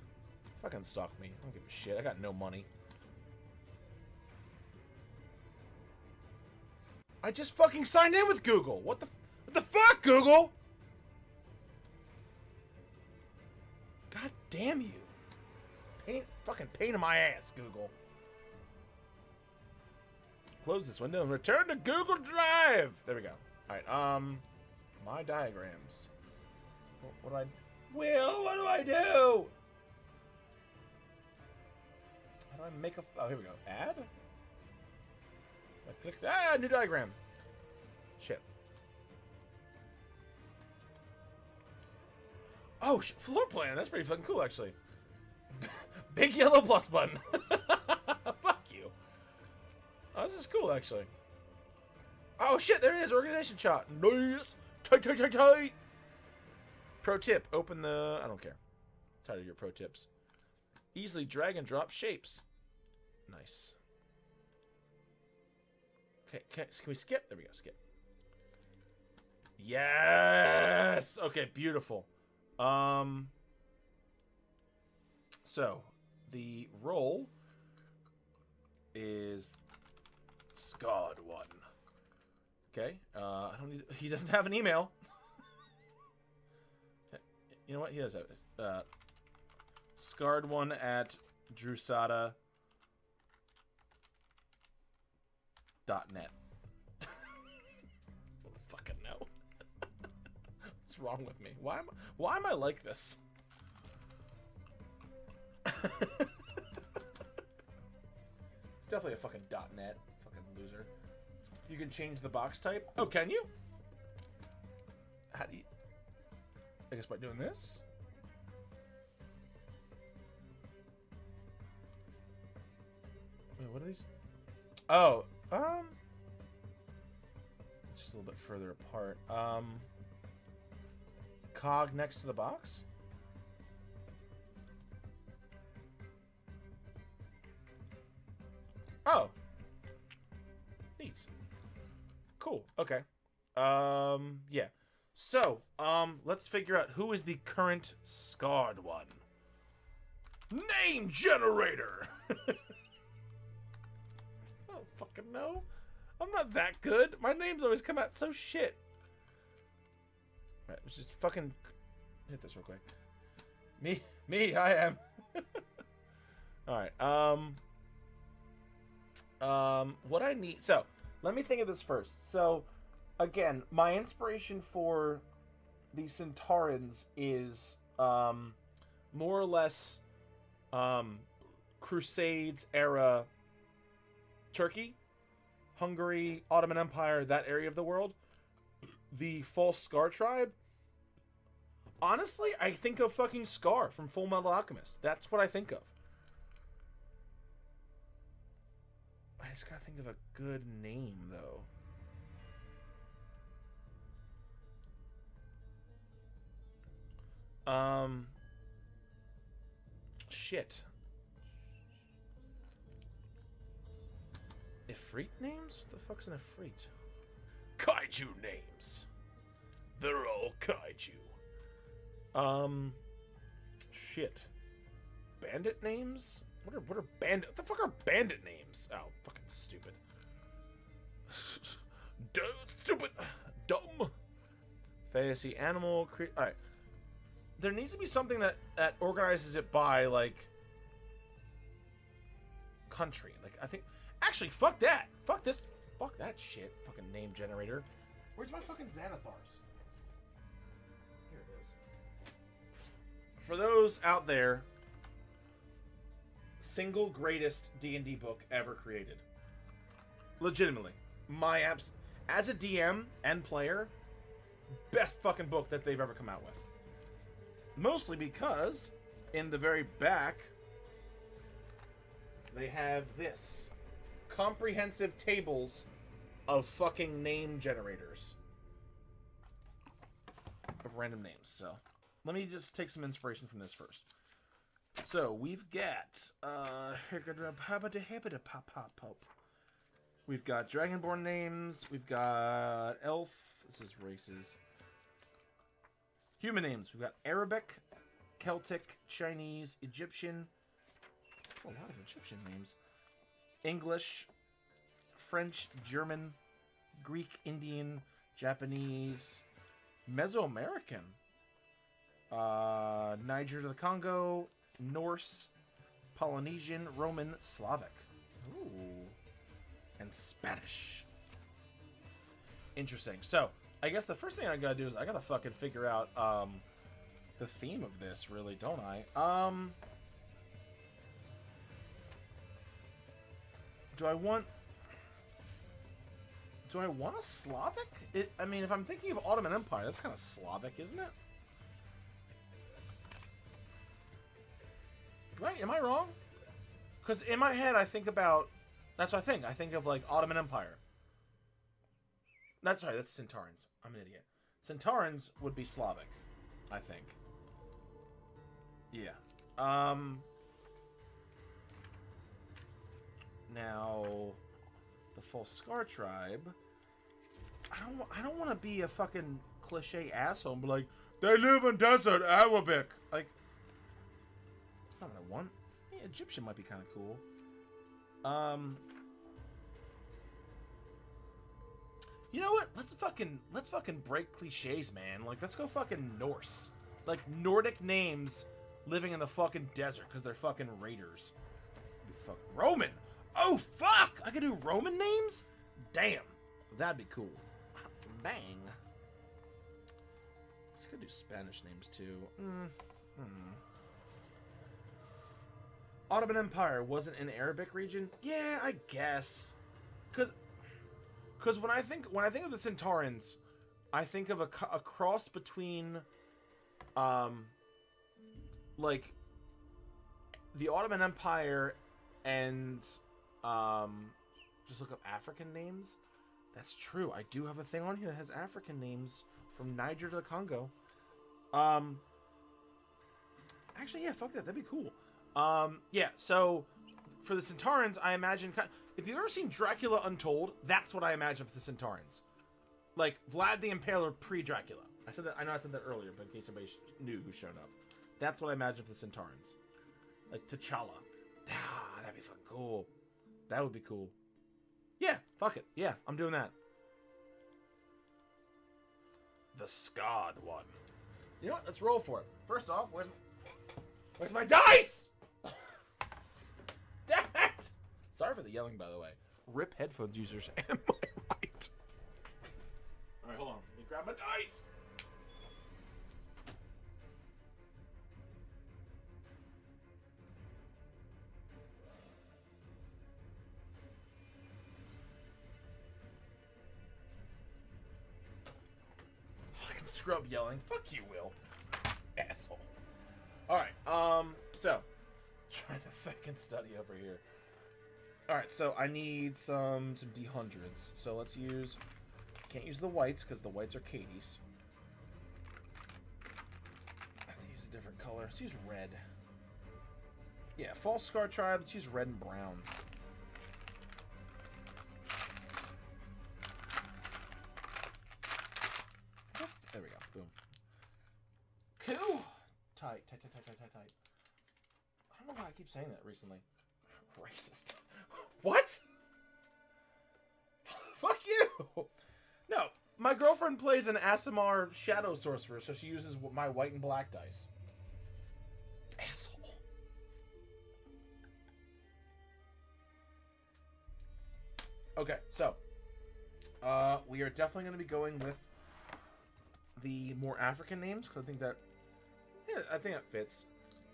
Fucking stalk me. I don't give a shit. I got no money. I just fucking signed in with Google. What the fuck, Google? God damn you. Fucking pain in my ass, Google. Close this window and return to Google Drive. There we go. Alright, my diagrams. What do I... Will, what do I do? How do I make a... Oh, here we go. Add? I clicked... Ah, new diagram. Shit. Oh, floor plan. That's pretty fucking cool, actually. Big yellow plus button. Fuck you. Oh, this is cool, actually. Oh, shit, there it is. Organization chart. Nice. Tight, tight, tight, tight. Pro tip. Open the... I don't care. I'm tired of your pro tips. Easily drag and drop shapes. Nice. Okay, can we skip? There we go, skip. Yes! Okay, beautiful. So, the role is Scarred One. Okay, I don't need... He doesn't have an email. You know what? He does have it. Scarred One at Drusatta.net. Fucking no. What's wrong with me? Why am I like this? It's definitely a fucking .net. Fucking loser. You can change the box type. Oh, can you? How do you... I guess by doing this? Wait, what are these? Oh, just a little bit further apart. Cog next to the box? Oh. Neat. Cool. Okay. Yeah. So, let's figure out who is the current Scarred One. Name generator! Oh, fucking no. I'm not that good. My names always come out so shit. Right, let's just fucking hit this real quick. Me, I am. Alright, what I need... So, let me think of this first. So, again, my inspiration for the Centaurans is, more or less, Crusades era Turkey, Hungary, Ottoman Empire, that area of the world. The False Scar tribe. Honestly, I think of fucking Scar from Full Metal Alchemist. That's what I think of. I just gotta think of a good name, though. Shit. Ifrit names? What the fuck's an Ifrit? Kaiju names. They're all kaiju. Shit. Bandit names? What are bandit? What the fuck are bandit names? Oh, fucking stupid. Stupid. Dumb. Fantasy animal. Alright. There needs to be something that organizes it by, like, country. Like, I think... Actually, fuck that. Fuck this. Fuck that shit. Fucking name generator. Where's my fucking Xanathars? Here it is. for those out there, single greatest D&D book ever created. Legitimately. My apps, as a DM and player, best fucking book that they've ever come out with. Mostly because, in the very back, they have this. Comprehensive tables of fucking name generators. Of random names. So, let me just take some inspiration from this first. So, we've got... we've got Dragonborn names. We've got Elf. This is races. Human names. We've got Arabic, Celtic, Chinese, Egyptian. That's a lot of Egyptian names. English, French, German, Greek, Indian, Japanese, Mesoamerican, Niger to the Congo, Norse, Polynesian, Roman, Slavic. Ooh. And Spanish. Interesting. So, I guess the first thing I gotta do is I gotta fucking figure out the theme of this, really, don't I? Do I want a Slavic? I mean, if I'm thinking of Ottoman Empire, that's kind of Slavic, isn't it? Right? Am I wrong? Because in my head, I think about... That's what I think. I think of, like, Ottoman Empire. That's right, that's Centaurans. I'm an idiot. Centaurans would be Slavic, I think. Yeah. Now, the Folskar tribe. I don't want to be a fucking cliche asshole and be like, they live in desert Arabic. Like, that's not what I want. Yeah, Egyptian might be kind of cool. You know what? Let's fucking break cliches, man. Like, let's go fucking Norse. Like, Nordic names living in the fucking desert because they're fucking raiders. Fuck. Roman! Oh, fuck! I could do Roman names? Damn. That'd be cool. Bang. I could do Spanish names, too. Ottoman Empire wasn't an Arabic region? Yeah, I guess. Because when I think of the Centaurans, I think of a cross between, like, the Ottoman Empire and, just look up African names. That's true. I do have a thing on here that has African names from Niger to the Congo. Actually, yeah, fuck that. That'd be cool. Yeah, so for the Centaurans, I imagine... If you've ever seen Dracula Untold, that's what I imagine for the Centaurans. Like, Vlad the Impaler pre-Dracula. I said that. I know I said that earlier, but in case somebody knew who showed up. That's what I imagine for the Centaurans. Like, T'Challa. Ah, that'd be fucking cool. That would be cool. Yeah, fuck it. Yeah, I'm doing that. The Scarred One. You know what? Let's roll for it. First off, where's my dice? Damn it! Sorry for the yelling, by the way. Rip headphones users. Am I right? Alright, hold on. Let me grab my dice! Fucking scrub yelling. Fuck you, Will. Asshole. Alright, so. Trying to fucking study over here. Alright, so I need some D100s. So let's use... Can't use the whites, because the whites are Katie's. I have to use a different color. Let's use red. Yeah, False Scar Tribe. Let's use red and brown. There we go. Boom. Cool! Tight. I don't know why I keep saying that recently. Racist. What? Fuck you! No, my girlfriend plays an Aasimar Shadow Sorcerer, so she uses my white and black dice. Asshole. Okay, so we are definitely going to be going with the more African names, because I think that Yeah, I think that fits.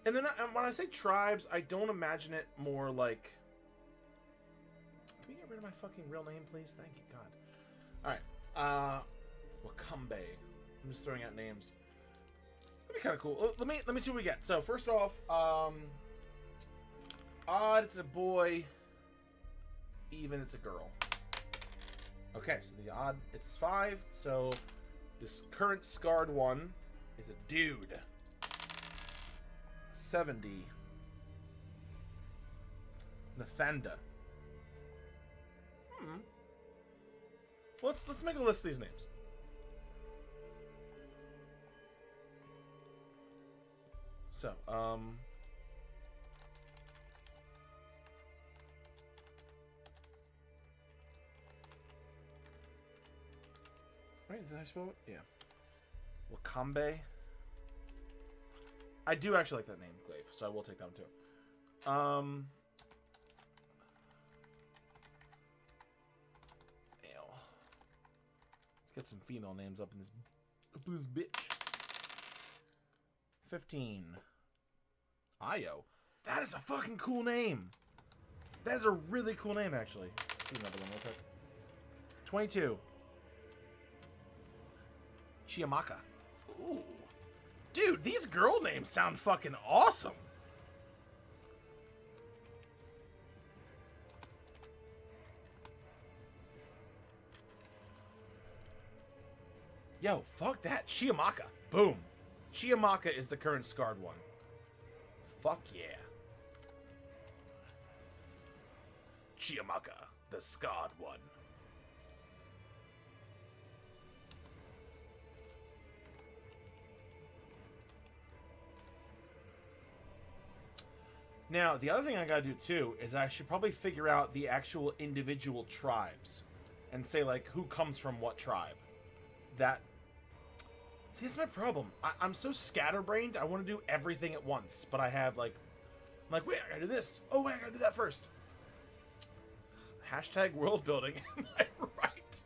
And then when I say tribes, I don't imagine it more like... Can we get rid of my fucking real name, please? Thank you, God. Alright. Wakambe. I'm just throwing out names. That'd be kind of cool. Let me see what we get. So, first off, odd, it's a boy. Even, it's a girl. Okay, so the odd, it's 5. So, this current scarred one is a dude. 70. Nathanda. Let's make a list of these names. So, Right, did I spell it? Yeah. Wakambe. I do actually like that name, Glaive, so I will take that one too. Let's get some female names up in this bitch. 15. Io. That is a fucking cool name. That is a really cool name, actually. Let's see another one real quick. 22. Chiamaka. Ooh. Dude, these girl names sound fucking awesome. Yo, fuck that. Chiamaka. Boom. Chiamaka is the current scarred one. Fuck yeah. Chiamaka, the scarred one. Now, the other thing I gotta do too is I should probably figure out the actual individual tribes and say, like, who comes from what tribe. See, that's my problem. I'm so scatterbrained, I want to do everything at once, but I have, like... I'm like, wait, I gotta do this. Oh, wait, I gotta do that first. Hashtag world building. Am I right?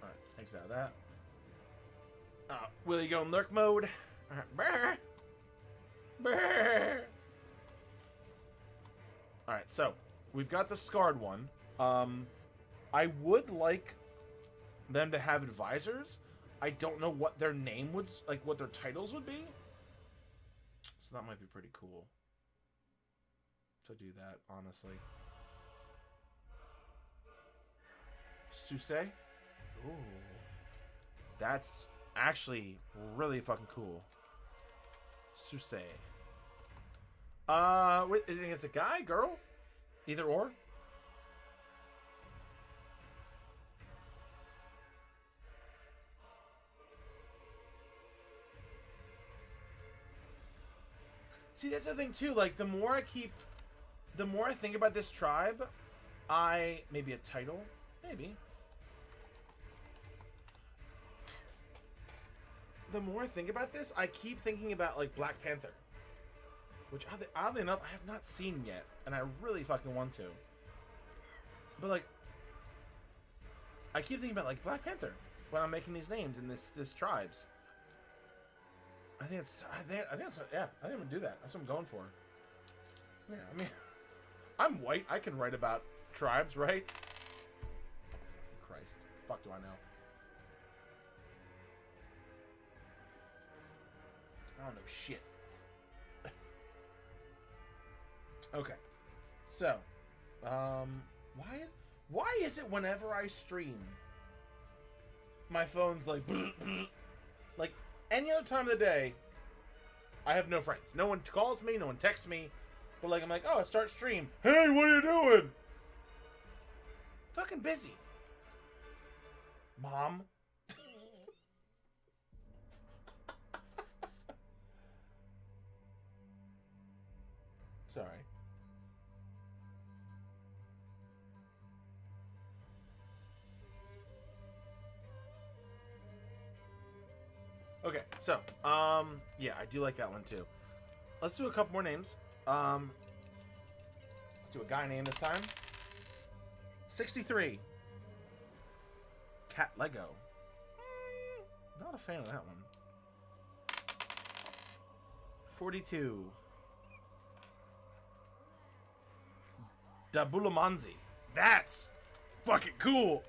Alright, takes out of that. Will you go in lurk mode? Alright, Alright, so we've got the scarred one. I would like them to have advisors. I don't know what their name would, like, what their titles would be. So that might be pretty cool to do that, honestly. Suse? Ooh. That's actually really fucking cool. Suse. Wait, is it a guy, girl? Either or? See, that's the thing too, like, the more I think about this tribe, maybe a title? Maybe. The more I think about this, I keep thinking about, like, Black Panther. Which, oddly enough, I have not seen yet. And I really fucking want to. But, like... I keep thinking about, like, Black Panther. When I'm making these names in this tribes. I think I'm gonna do that. That's what I'm going for. Yeah, I mean... I'm white. I can write about tribes, right? Christ. Fuck do I know? I don't know shit. Okay. So, why is it whenever I stream, my phone's like, like, any other time of the day, I have no friends. No one calls me, no one texts me, but, like, I'm like, oh, start stream. Hey, what are you doing? Fucking busy. Mom. Sorry. Okay, so, yeah, I do like that one too. Let's do a couple more names. do a guy name this time. 63. Cat Lego. Not a fan of that one. 42. Dabulamanzi. That's fucking cool.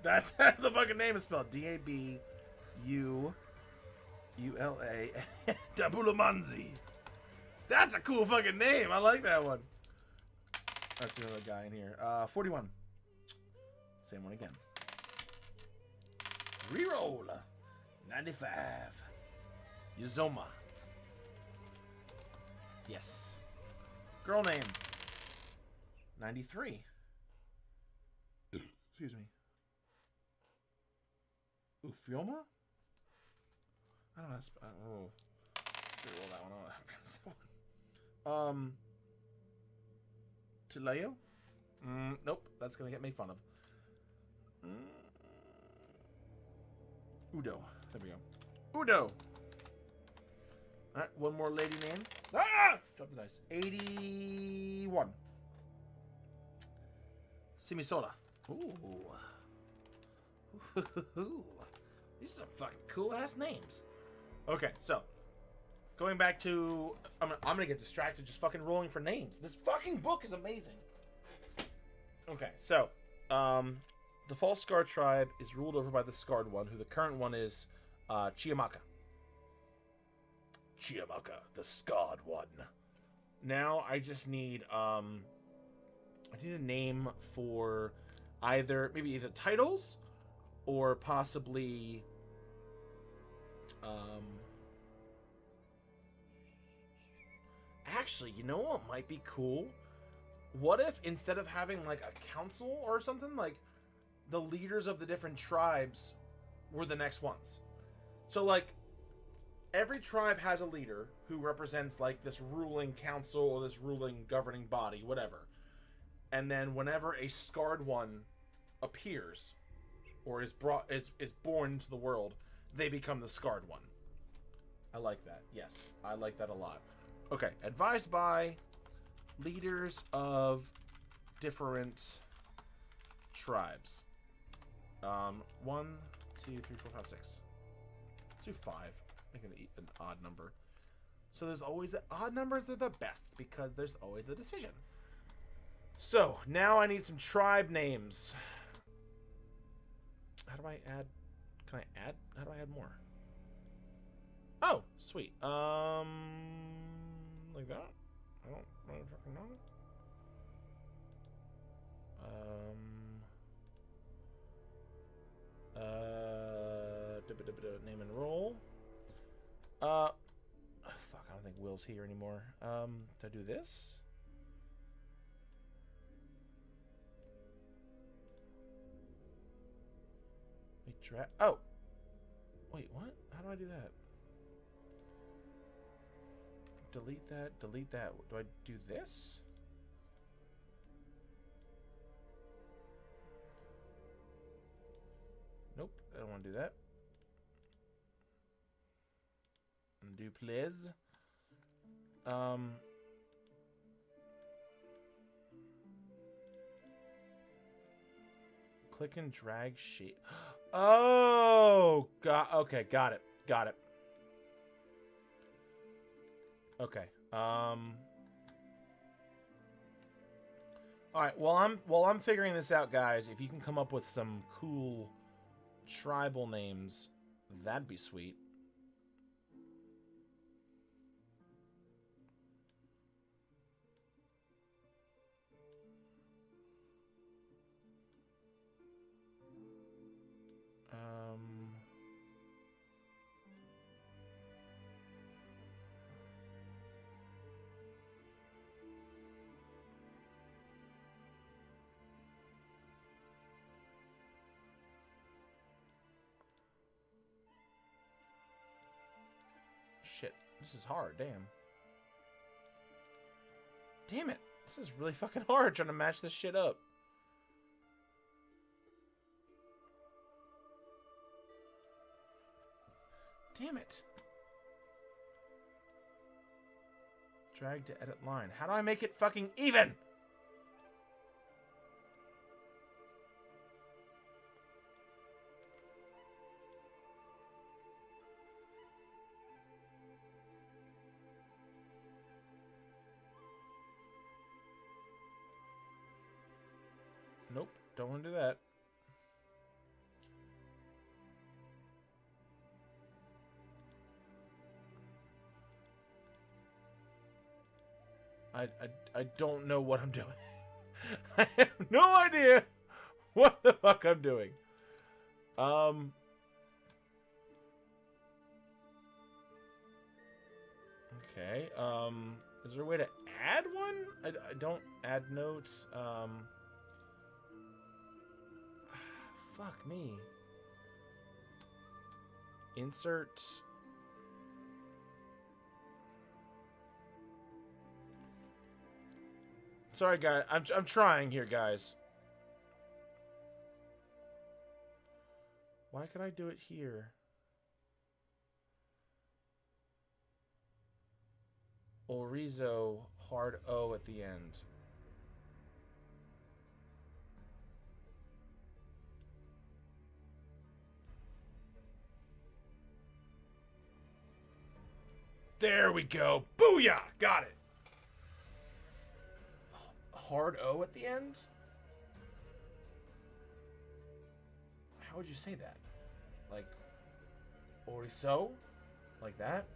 That's how the fucking name is spelled. D-A-B-U-U-L-A. Dabulamanzi. That's a cool fucking name. I like that one. That's the other guy in here. 41. Same one again. Reroll. 95. Yuzoma. Yes. Girl name. 93. Excuse me. Ufioma? I don't know. Oh. Roll that one. That one. Chilii? Nope. That's gonna get made fun of. Udo. There we go. Udo. Alright, one more lady name. Ah! Drop the dice. 81. Simisola. Ooh. These are fucking cool ass names. Okay, so going back to I'm gonna get distracted just fucking rolling for names. This fucking book is amazing. Okay, so the False Scar tribe is ruled over by the Scarred One, who the current one is Chiamaka. Chiamaka, the Scarred One. Now I just need I need a name for maybe either titles or possibly actually, you know what might be cool? What if instead of having like a council or something, like the leaders of the different tribes were the next ones? So like every tribe has a leader who represents like this ruling council or this ruling governing body, whatever. And then whenever a Scarred One appears or is born into the world, they become the Scarred One. I like that. Yes, I like that a lot. Okay, advised by leaders of different tribes. 1, 2, 3, 4, 5, 6. Let's do 5. Make it an odd number. So there's always the odd numbers are the best because there's always the decision. So now I need some tribe names. How do I add? Can I add? How do I add more? Oh, sweet. Like that? I don't fucking know. Name and roll. Fuck, I don't think Will's here anymore. Do I do this? Wait, oh! Wait, what? How do I do that? Delete that, delete that. Do I do this? Nope, I don't want to do that. Undo, please. Click and drag sheet. Oh, okay, got it. Got it. Okay. All right. While I'm figuring this out, guys, if you can come up with some cool tribal names, that'd be sweet. Shit, this is hard, damn. Damn it, this is really fucking hard trying to match this shit up. Damn it. Drag to edit line. How do I make it fucking even? Nope, don't want to do that. I don't know what I'm doing. I have no idea what the fuck I'm doing. Okay. Is there a way to add one? I don't add notes. Fuck me. Insert. Sorry, guys. I'm trying here, guys. Why can I do it here? Orizo, hard O at the end. There we go. Booyah! Got it. Hard O at the end? How would you say that? Like, Oriso? Like that?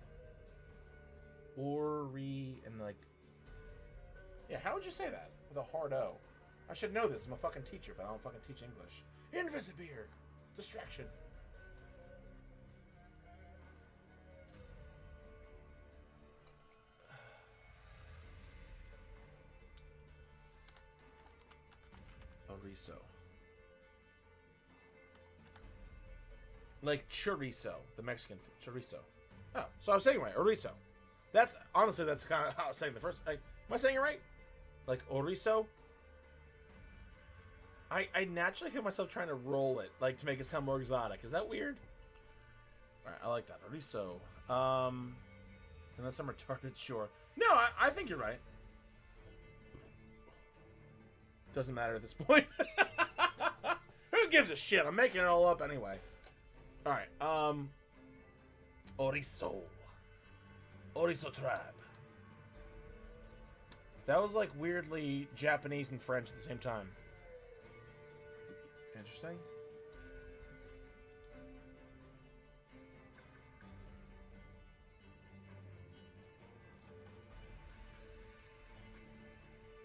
Ori, and like... Yeah, how would you say that? With a hard O. I should know this. I'm a fucking teacher, but I don't fucking teach English. Invisibeer! Distraction. Orizo. Like chorizo, the Mexican food. Chorizo. Oh, so I was saying it right. Orizo. That's, honestly, that's kind of how I was saying the first. Am I saying it right? Like orizo? I naturally feel myself trying to roll it, like to make it sound more exotic. Is that weird? Alright, I like that. Orizo. Unless I'm retarded, sure. No, I think you're right. Doesn't matter at this point. Who gives a shit? I'm making it all up anyway. Alright, Orizo. Orizo tribe. That was like weirdly Japanese and French at the same time. Interesting.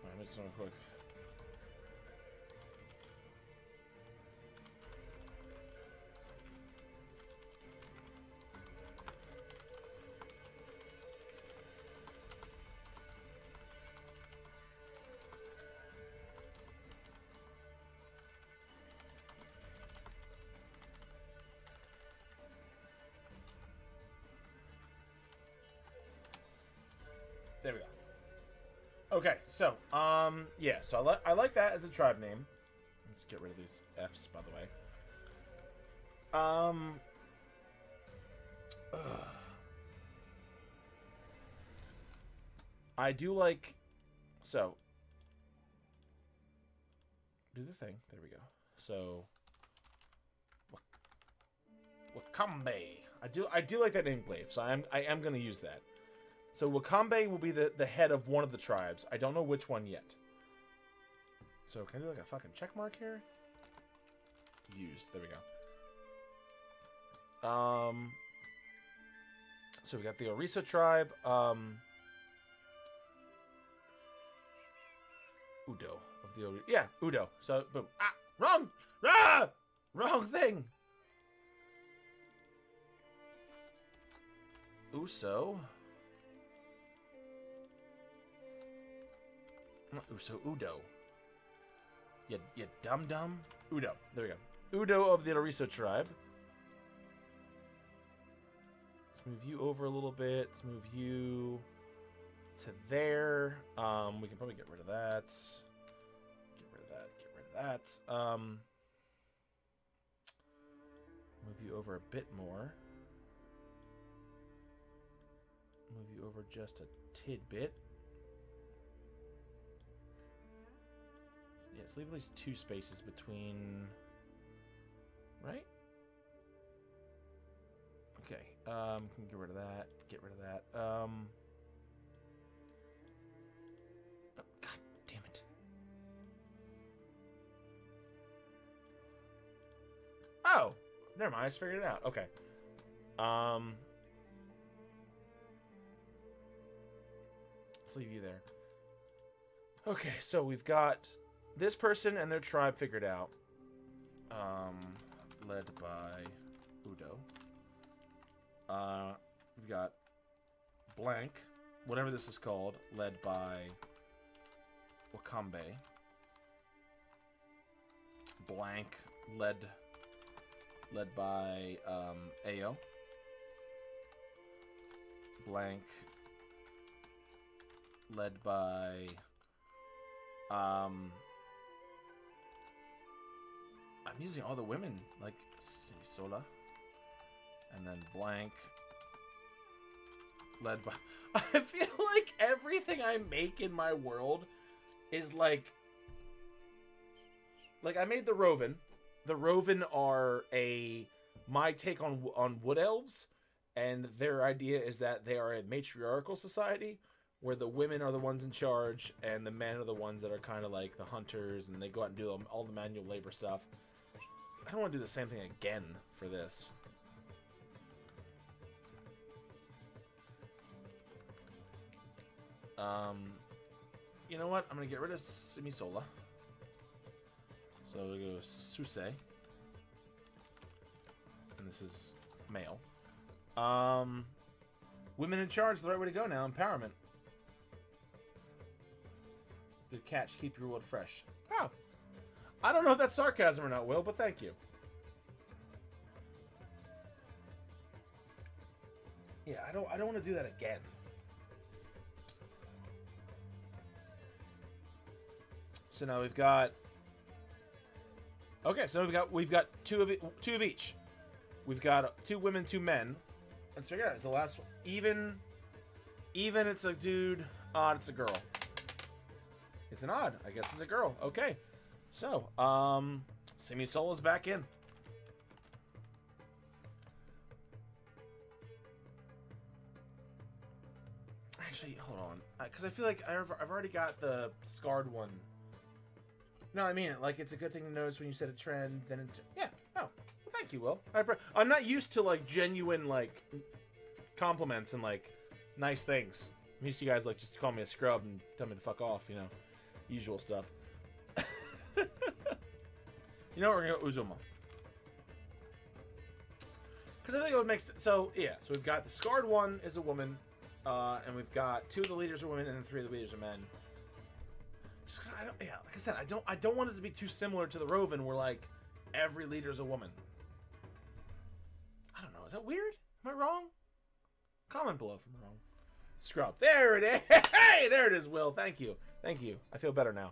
Alright, let's do it quick. There we go. Okay, so, yeah, so I like that as a tribe name. Let's get rid of these F's, by the way. I do like, so, do the thing. There we go. So, Wakambe. I do like that name, Glaive, so I am going to use that. So Wakambe will be the head of one of the tribes. I don't know which one yet. So can I do like a fucking check mark here? Used. There we go. So we got the Oriso tribe. Udo of the Oriso. Yeah, Udo. So boom. Ah, wrong. Ah, wrong thing. Uso. So Udo. You dum-dum. Udo. There we go. Udo of the Oriso tribe. Let's move you over a little bit. Let's move you to there. We can probably get rid of that. Get rid of that. Get rid of that. Move you over a bit more. Move you over just a tidbit. Let's leave at least 2 spaces between... Right? Okay. Can get rid of that. Get rid of that. Oh, God damn it. Oh! Never mind. I just figured it out. Okay. Let's leave you there. Okay, so we've got this person and their tribe figured out. Led by Udo. We've got blank, whatever this is called, led by Wakambe. Blank, led by Ayo. Blank, led by I'm using all the women, like Sola. And then blank, led by... I feel like everything I make in my world is like I made the Roven. The Roven are my take on wood elves, and their idea is that they are a matriarchal society where the women are the ones in charge and the men are the ones that are kind of like the hunters, and they go out and do all the manual labor stuff. I don't want to do the same thing again for this. You know what? I'm gonna get rid of Simisola. So we'll go Suse. And this is male. Women in charge, the right way to go now. Empowerment. Good catch. Keep your wood fresh. Oh. I don't know if that's sarcasm or not, Will, but thank you. Yeah, I don't want to do that again. So now we've got... Okay, so we've got two of each. We've got 2 women, 2 men. Let's figure it out. It's the last one. Even it's a dude. Odd, it's a girl. It's an odd. I guess it's a girl. Okay. So, Simisola's back in. Actually, hold on. Because I feel like I've already got the scarred one. No, I mean it. Like, it's a good thing to notice when you set a trend. Then, yeah. Oh, well, thank you, Will. I'm not used to like genuine like compliments and like nice things. I'm used to you guys like just call me a scrub and tell me to fuck off. You know, usual stuff. You know what? We're gonna go Uzuma. Because I think it would make sense. So yeah. So we've got the scarred one is a woman, and we've got 2 of the leaders are women, and then 3 of the leaders are men. Just because like I said, I don't want it to be too similar to the Roven, where like every leader is a woman. I don't know. Is that weird? Am I wrong? Comment below if I'm wrong. Scrub. There it is. Hey, there it is, Will. Thank you. Thank you. I feel better now.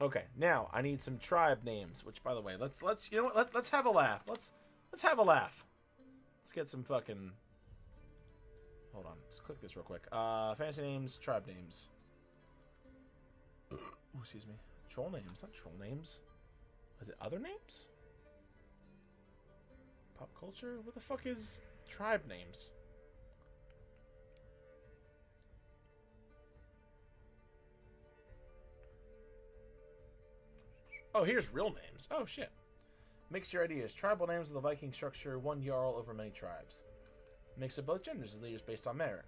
Okay, now I need some tribe names. Which, by the way, let's you know what? Let's have a laugh. Let's have a laugh. Let's get some fucking. Hold on. Just click this real quick. Fantasy names, tribe names. Ooh, excuse me. Troll names, not troll names. Is it other names? Pop culture? What the fuck is tribe names? Oh, here's real names. Oh, shit. Mix your ideas. Tribal names of the Viking structure. 1 Jarl over many tribes. Mix of both genders as leaders based on merit.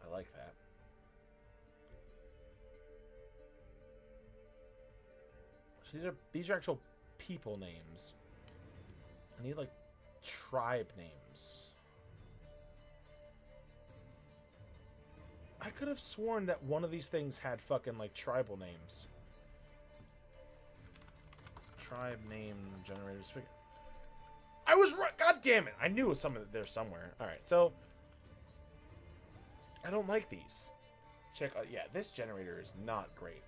I like that. So these are actual people names. I need, like, tribe names. I could have sworn that one of these things had fucking, like, tribal names. Tribe name generators. I was right. God damn it! I knew it was some of there somewhere. All right, so I don't like these. Check. Yeah, this generator is not great.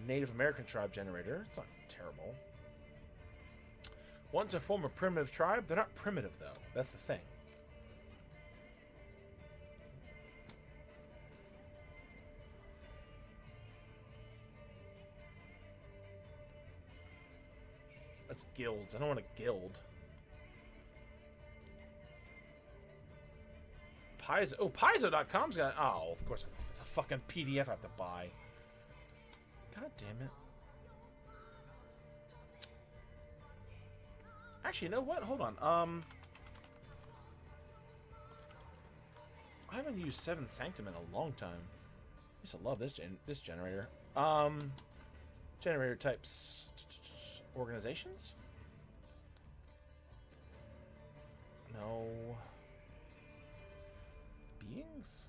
Native American tribe generator. It's not terrible. Want to form a primitive tribe? They're not primitive though. That's the thing. that's guilds. I don't want a guild. Paizo. Oh, Paizo.com's got... Oh, of course. It's a fucking PDF I have to buy. God damn it. Actually, you know what? Hold on. I haven't used 7th Sanctum in a long time. I used to love this generator. Generator types. Organizations? No. Beings?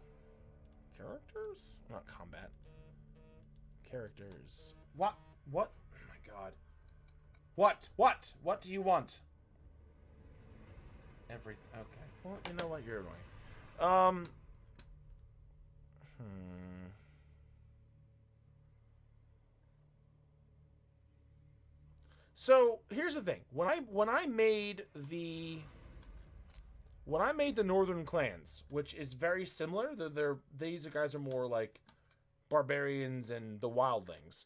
Characters? Not combat. Characters. What? What? Oh my god. What? What? What do you want? Everything. Okay. Well, you know what? You're annoying. So here's the thing: when I made the Northern clans, which is very similar, these guys are more like barbarians and the wildlings.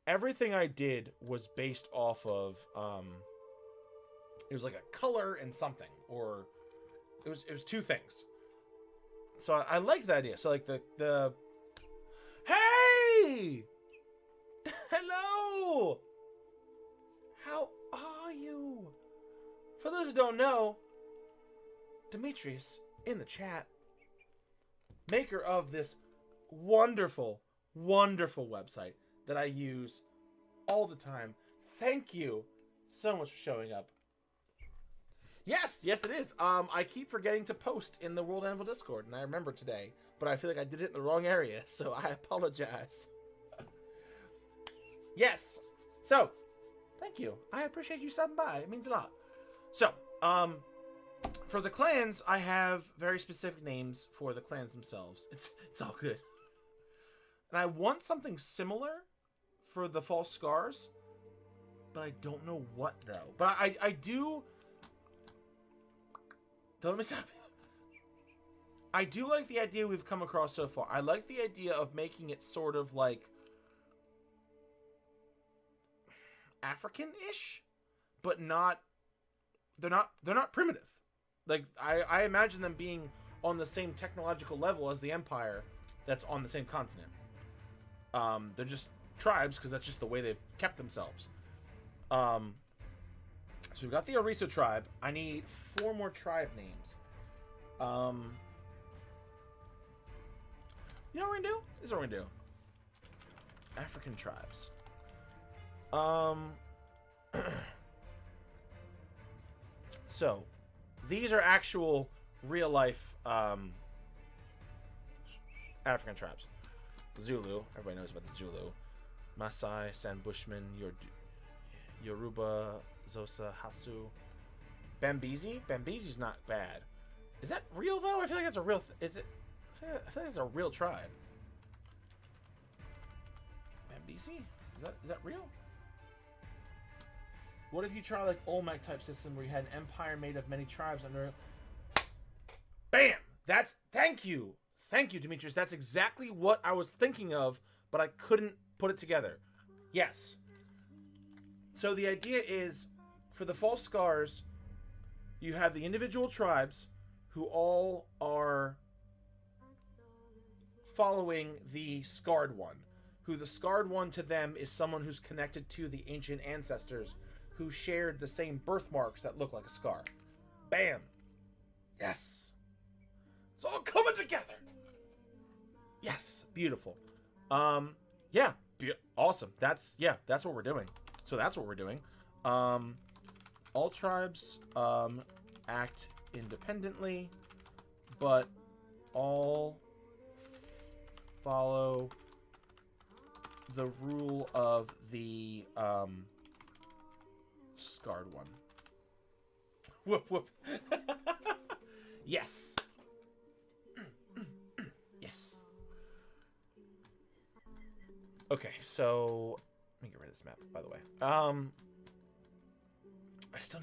Everything I did was based off of it was like a color and something, or it was two things. So I liked the idea. So like the hey, hello. How are you? For those who don't know, Demetrius, in the chat, maker of this wonderful, wonderful website that I use all the time. Thank you so much for showing up. Yes, yes it is. I keep forgetting to post in the World Anvil Discord, and I remember today, but I feel like I did it in the wrong area, so I apologize. Yes. So, thank you. I appreciate you stopping by. It means a lot. So, for the clans, I have very specific names for the clans themselves. It's all good. And I want something similar for the False Scars, but I don't know what, though. But I do... Don't let me stop. I do like the idea we've come across so far. I like the idea of making it sort of like African-ish, but not. They're not primitive. Like I imagine them being on the same technological level as the Empire that's on the same continent. They're just tribes because that's just the way they've kept themselves. So we've got the Oriso tribe. I need 4 more tribe names. You know what we're gonna do? This is what we're gonna do. African tribes. So these are actual real life African tribes. Zulu. Everybody knows about the Zulu. Maasai, San Bushman, Yoruba, Xhosa, Hasu. Bambizi? Bambizi's not bad. Is that real though? I feel like that's a real. Is it? I feel like it's a real tribe. Bambizi? Is that real? What if you try like Olmec type system where you had an empire made of many tribes under? Bam! Thank you, Demetrius. That's exactly what I was thinking of, but I couldn't put it together. Yes. So the idea is, for the False Scars, you have the individual tribes who all are following the Scarred One. Who the Scarred One to them is someone who's connected to the ancient ancestors who shared the same birthmarks that look like a scar. Bam! Yes! It's all coming together! Yes! Beautiful. Yeah. Awesome. That's what we're doing. So that's what we're doing. All tribes act independently, but all follow the rule of the Scarred One. Whoop whoop. Yes. Yes. Okay, so let me get rid of this map, by the way. I still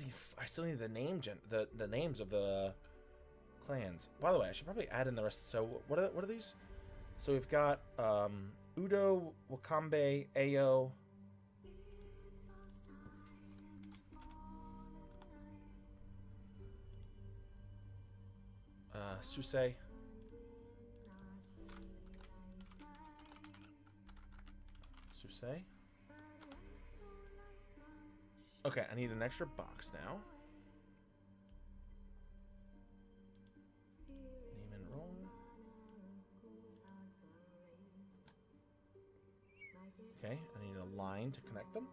need the the names of the clans. By the way, I should probably add in the rest. So what are these? So we've got Udo, Wakambe, Ayo. Susei. Susei. Okay, I need an extra box now. Name and roll. Okay, I need a line to connect them.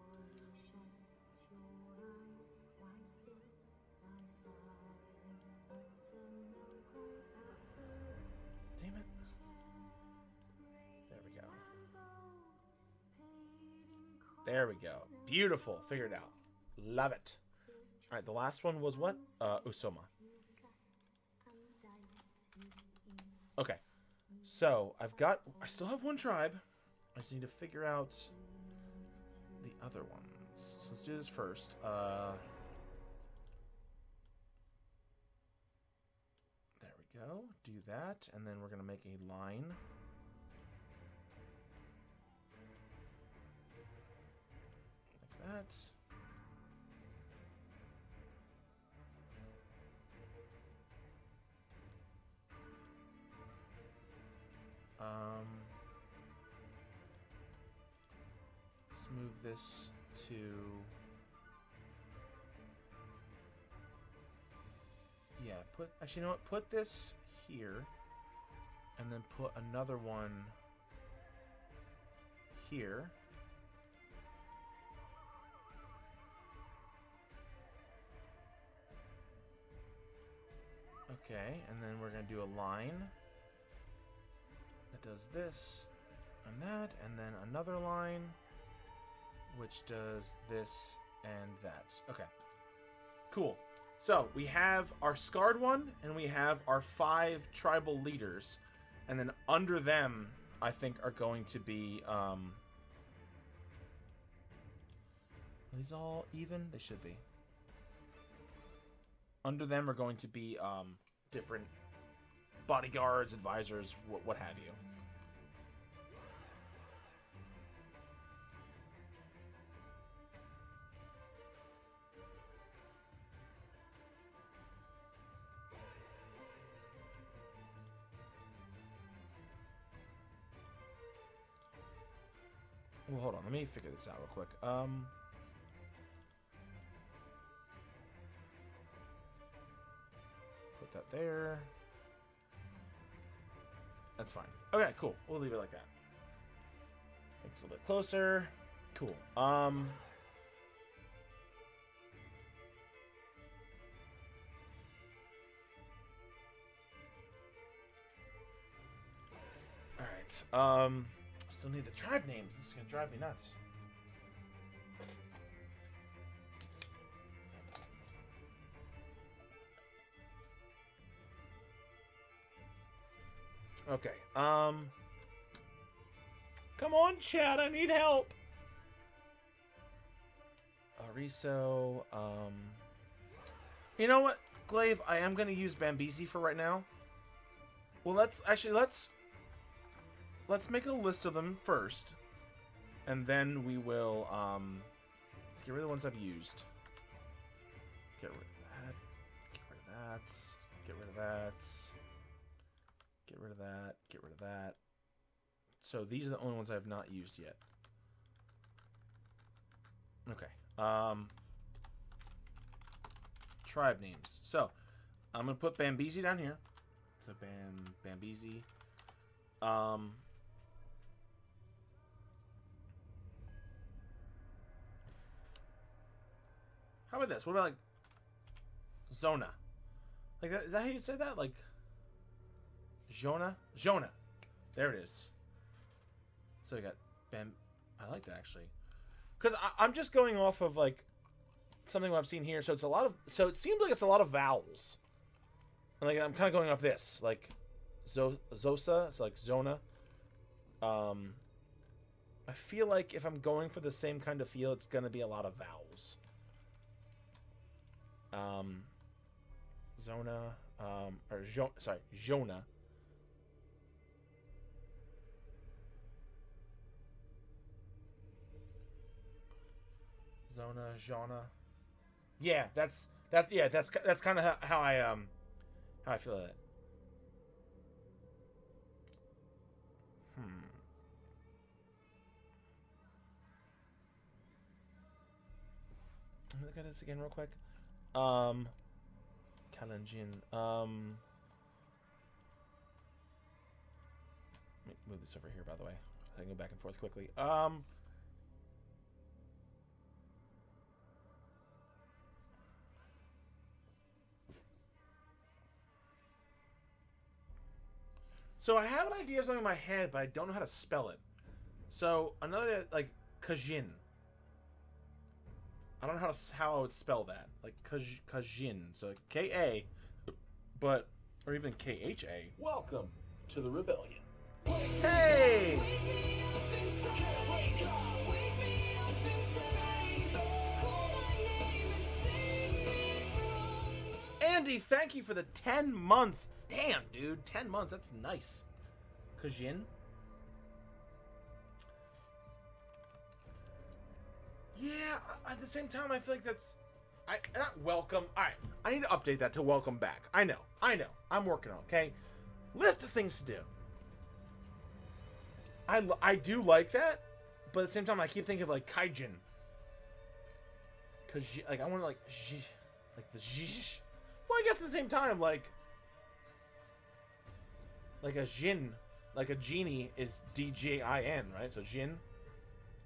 Damn it. There we go. There we go. Beautiful. Figured out. Love it. All right, the last one was what? Usoma. Okay. So, I still have one tribe. I just need to figure out the other ones. So let's do this first. There we go. Do that, and then we're going to make a line. Like that. Let's move this to actually, you know what? Put this here, and then put another one here. Okay, and then we're gonna do a line that does this and that, and then another line which does this and that. Okay, cool. So we have our scarred one, and we have our 5 tribal leaders, and then under them, I think, are going to be are these all even? They should be. Under them are going to be different bodyguards, advisors, what have you. Well, hold on. Let me figure this out real quick. Put that there. That's fine. Okay, cool. We'll leave it like that. It's a little bit closer. Cool. Alright. Still need the tribe names. This is gonna drive me nuts. Okay. Come on, Chad. I need help. Ariso. You know what, Glaive? I am gonna use Bambizi for right now. Well, let's make a list of them first, and then we will let's get rid of the ones I've used. Get rid of that. Get rid of that. Get rid of that. Get rid of that. Get rid of that. So these are the only ones I have not used yet. Okay. Tribe names. So I'm gonna put Bambizi down here. So Bambizi. How about this? What about, like, Zona? Like, that, is that how you say that? Like, Jona? Jona. There it is. So we got Bam. I like that, actually. Because I'm just going off of, like, something I've seen here. So it's a lot of... So it seems like it's a lot of vowels. And, like, I'm kind of going off this. Like, Zosa. So, like, Zona. I feel like if I'm going for the same kind of feel, it's going to be a lot of vowels. Zona, or Jona. Zona, Jona. Yeah, that's kind of how I feel it. Let me look at this again real quick. Kalenjin. Let me move this over here, by the way. I can go back and forth quickly. So I have an idea of something in my head, but I don't know how to spell it. So another, like, Kajin. I don't know how I would spell that. Like Kajin. So K-A, but, or even K-H-A. Welcome to the rebellion. Hey! Andy, thank you for the 10 months. Damn, dude. 10 months. That's nice. Kajin. Yeah, at the same time, I feel like that's... not welcome. Alright, I need to update that to welcome back. I know. I'm working on it, okay? List of things to do. I do like that, but at the same time, I keep thinking of, like, Kaijin. Cause, like, I want to, like the zhish. Well, I guess at the same time, like a Jin, like a genie is D-J-I-N, right? So Jin.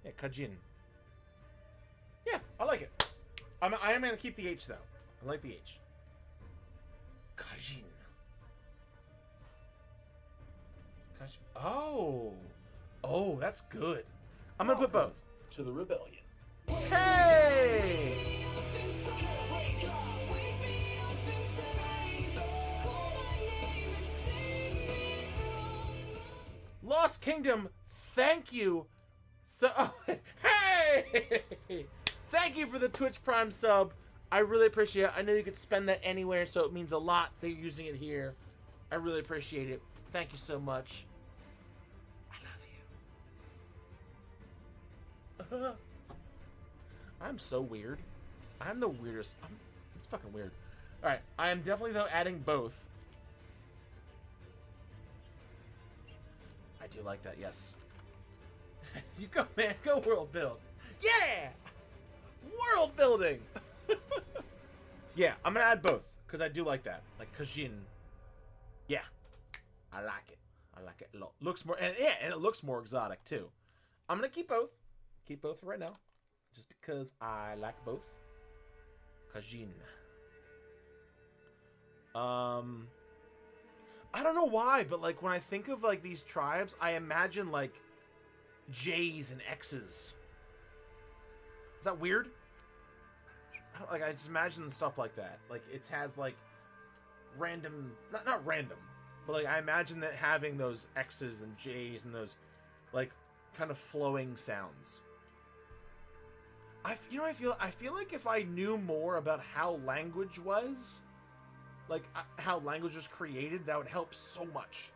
Yeah, Kajin. Yeah, I like it. I am going to keep the H, though. I like the H. Kajin. Oh. Oh, that's good. I'm going to put both. To the rebellion. Hey! Lost Kingdom, thank you. So, hey! Thank you for the Twitch Prime sub. I really appreciate it. I know you could spend that anywhere, so it means a lot that you're using it here. I really appreciate it. Thank you so much. I love you. I'm so weird. I'm the weirdest. It's fucking weird. Alright, I am definitely, though, adding both. I do like that, yes. You go, man. Go world build. Yeah! World building! Yeah, I'm gonna add both, because I do like that. Like, Kajin. Yeah. I like it. I like it a lot. Looks more, and yeah, and it looks more exotic, too. I'm gonna keep both. Keep both for right now. Just because I like both. Kajin. I don't know why, but like when I think of like these tribes, I imagine like J's and X's. Is that weird? I just imagine stuff like that. Like it has like random, not random, but like I imagine that having those X's and J's and those like kind of flowing sounds. You know what I feel like if I knew more about how language was, like how language was created, that would help so much.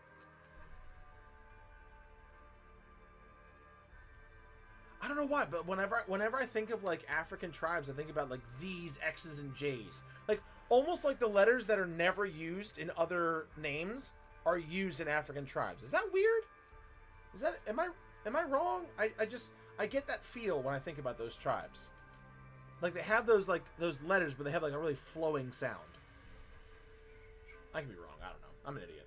I don't know why, but whenever I think of like African tribes, I think about like Z's, X's, and J's. Like almost like the letters that are never used in other names are used in African tribes. Is that weird? Is that am I wrong? I get that feel when I think about those tribes. Like they have those letters, but they have like a really flowing sound. I can be wrong. I don't know. I'm an idiot.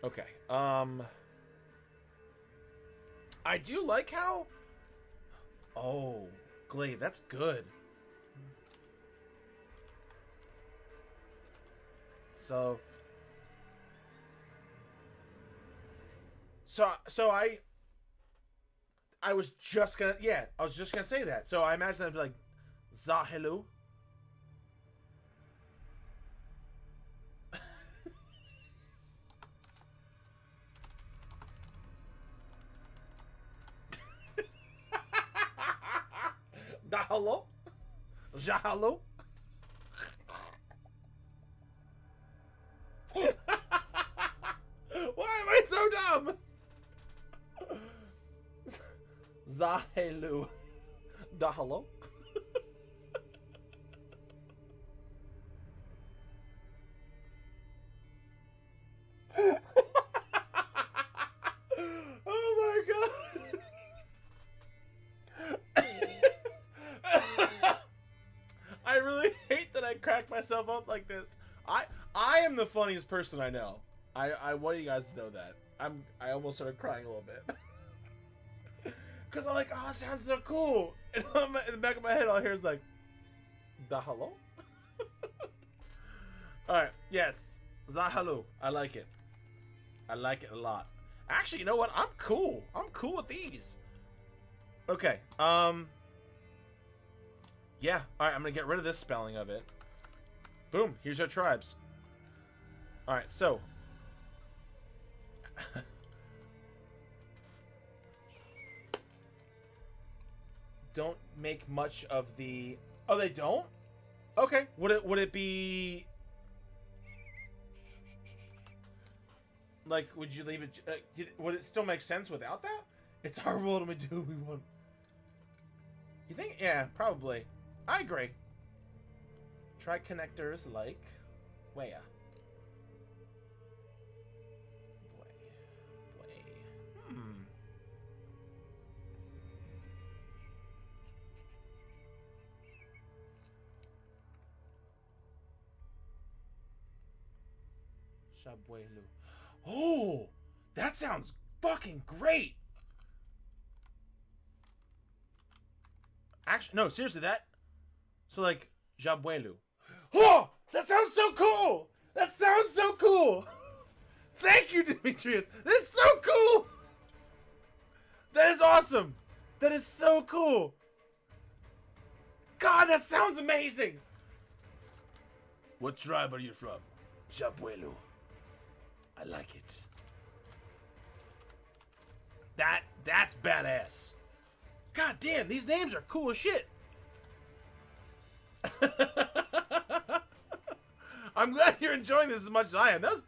Okay. I do like how... Oh, Glaive, that's good. So I was just gonna say that. So I imagine that'd be like Zahelu. Dahalo? Jahalo? Why am I so dumb? Zahelu. Dahalo? Oh my crack myself up like this. I am the funniest person I know. I want you guys to know that. I almost started crying a little bit. Because I'm like, oh, it sounds so cool. And in the back of my head, all I hear is like, the hello? Alright, yes. Zahalu. I like it. I like it a lot. Actually, you know what? I'm cool. I'm cool with these. Okay. Yeah. Alright, I'm gonna get rid of this spelling of it. Boom. Here's our tribes. Alright, so. Don't make much of the... Oh, they don't? Okay. Would it be... Like, would you leave it... would it still make sense without that? It's our world and we do what we want. You think? Yeah, probably. I agree. Try connectors like... Wea. Shabuelu. Oh, that sounds fucking great. Actually, no, seriously, that. So like Jabuelu. Oh, that sounds so cool. That sounds so cool. Thank you, Demetrius. That's so cool. That is awesome. That is so cool. God, that sounds amazing. What tribe are you from? Jabuelu. I like it. That's badass. God damn, these names are cool as shit. I'm glad you're enjoying this as much as I am. That's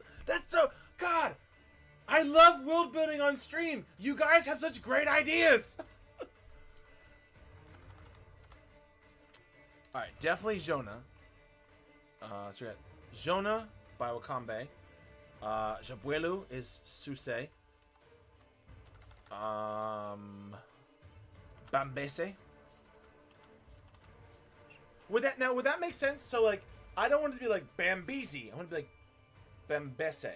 so... God, I love world building on stream. You guys have such great ideas. Alright, definitely Jona. So we got Jona by Wakambe. Jabuelu is Susei. Bambese. Would that make sense? So like, I don't want it to be like Bambizi. I want it to be like Bambese.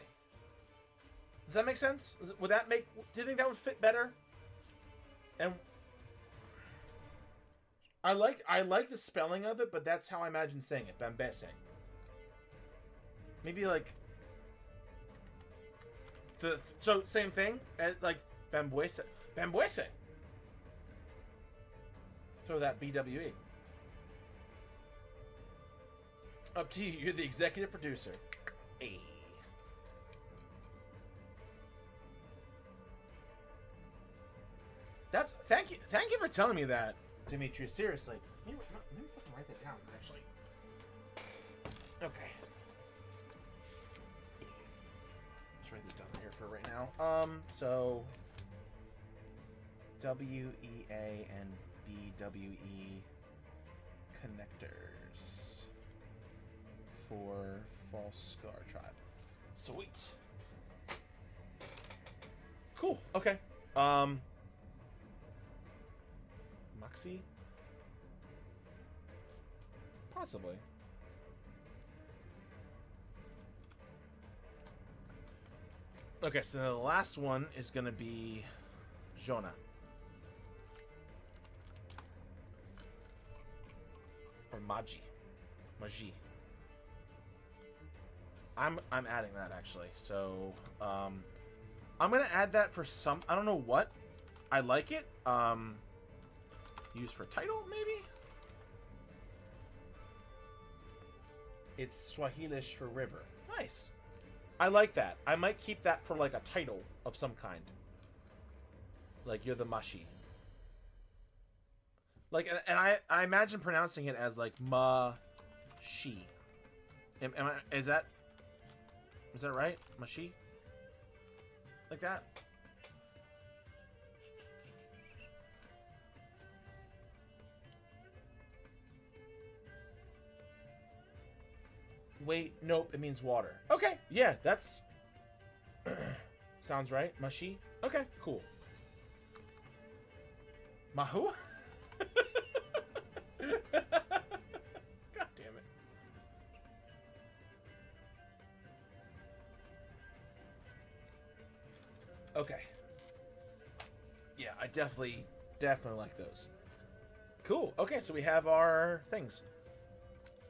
Does that make sense? Would that make? Do you think that would fit better? And I like the spelling of it, but that's how I imagine saying it. Bambese. Maybe like. So same thing as like Bambuese. Bambuese. Throw that BWE. Up to you. You're the executive producer. Hey. That's thank you for telling me that, Demetrius. Seriously. Let me fucking write that down. Actually. Okay. Write this down here for right now. So WEA and BWE connectors for False Scar Tribe. Sweet. Cool. Okay. Moxie? Possibly. Okay, so the last one is going to be Jona. Or Maji. I'm adding that actually. So I'm going to add that for some, I don't know what. I like it. Used for title maybe? It's Swahilish for river. Nice. I like that. I might keep that for like a title of some kind. Like you're the Mashi. Like, and I imagine pronouncing it as like Ma-shi. Is that right? Mashi? Like that? Wait, nope, it means water. Okay, yeah, that's... sounds right. Mashi? Okay, cool. Mahu? God damn it. definitely like those. Cool. Okay, so we have our things.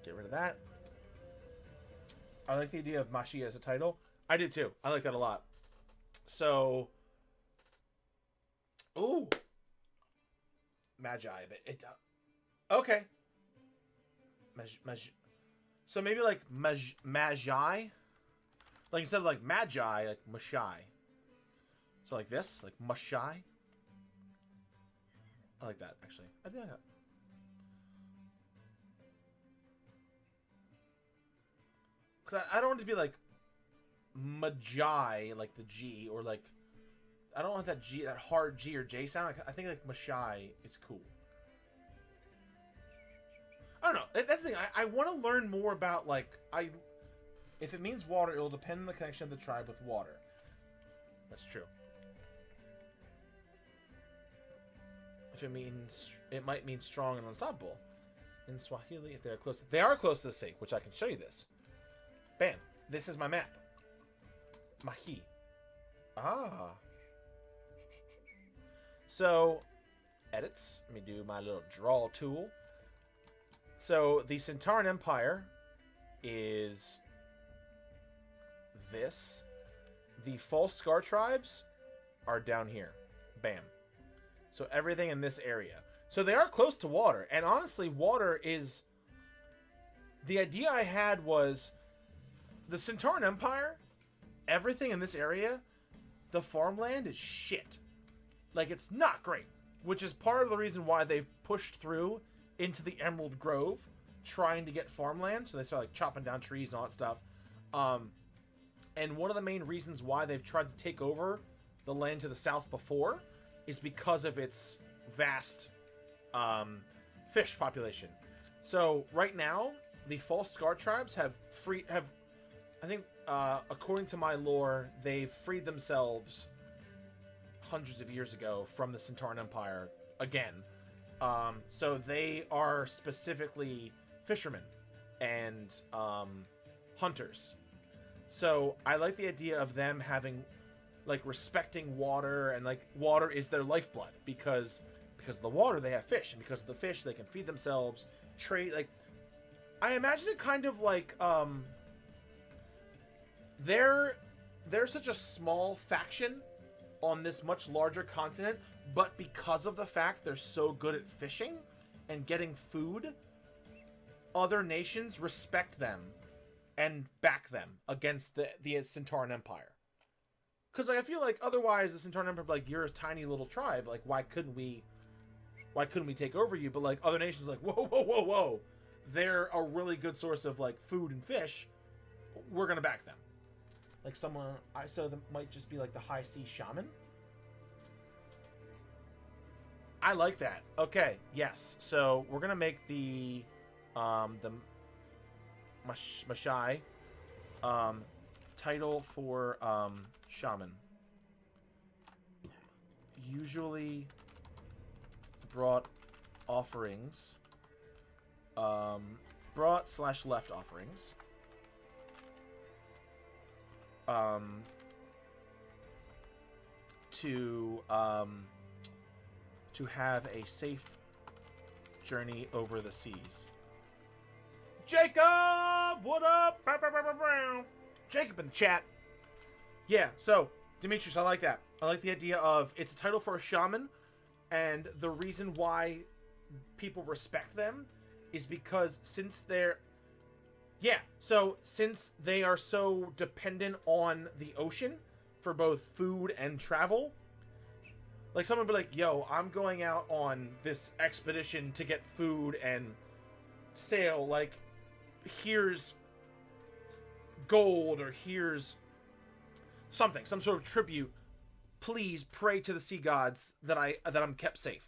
Get rid of that. I like the idea of Mashi as a title. I did too. I like that a lot. So, ooh, Magi. But okay. So maybe like Magi. Like instead of like Magi, like Mashai. So like this, like Mashai. I like that actually. I think that. Because I don't want it to be like Magi, like the G, or like I don't want that G, that hard G or J sound. I think like Mashai is cool. I don't know. That's the thing. I want to learn more about like if it means water, it will depend on the connection of the tribe with water. That's true. If it means, it might mean strong and unstoppable. In Swahili, if they are close to the sea, which I can show you this. Bam. This is my map. Mahi. Ah. So, edits. Let me do my little draw tool. So, the Centurion Empire is this. The false scar tribes are down here. Bam. So, everything in this area. So, they are close to water. And honestly, water is... The idea I had was... The Centurion Empire, everything in this area, the farmland is shit. Like, it's not great. Which is part of the reason why they've pushed through into the Emerald Grove, trying to get farmland. So they start, like, chopping down trees and all that stuff. And one of the main reasons why they've tried to take over the land to the south before is because of its vast fish population. So, right now, the false scar tribes have I think, according to my lore, they've freed themselves hundreds of years ago from the Centurion Empire again. So they are specifically fishermen and hunters. So I like the idea of them having, like, respecting water, and like water is their lifeblood because of the water they have fish, and because of the fish they can feed themselves, trade. Like, I imagine it kind of like They're such a small faction on this much larger continent, but because of the fact they're so good at fishing and getting food, other nations respect them and back them against the Centurion Empire. Because like, I feel like otherwise the Centurion Empire, like, you're a tiny little tribe, like, why couldn't we take over you? But like other nations, like, whoa, they're a really good source of like food and fish, we're gonna back them. Like someone, so that might just be like the high sea shaman. I like that. Okay, yes. So we're gonna make the Mashai title for shaman. Usually brought offerings. Brought/left offerings. To have a safe journey over the seas. Jacob, what up? Jacob in the chat. Yeah, so Demetrius, I like that. I like the idea of it's a title for a shaman, and the reason why people respect them is because since they are so dependent on the ocean for both food and travel, like someone would be like, yo, I'm going out on this expedition to get food and sail, like, here's gold, or here's something, some sort of tribute. Please pray to the sea gods that I'm kept safe.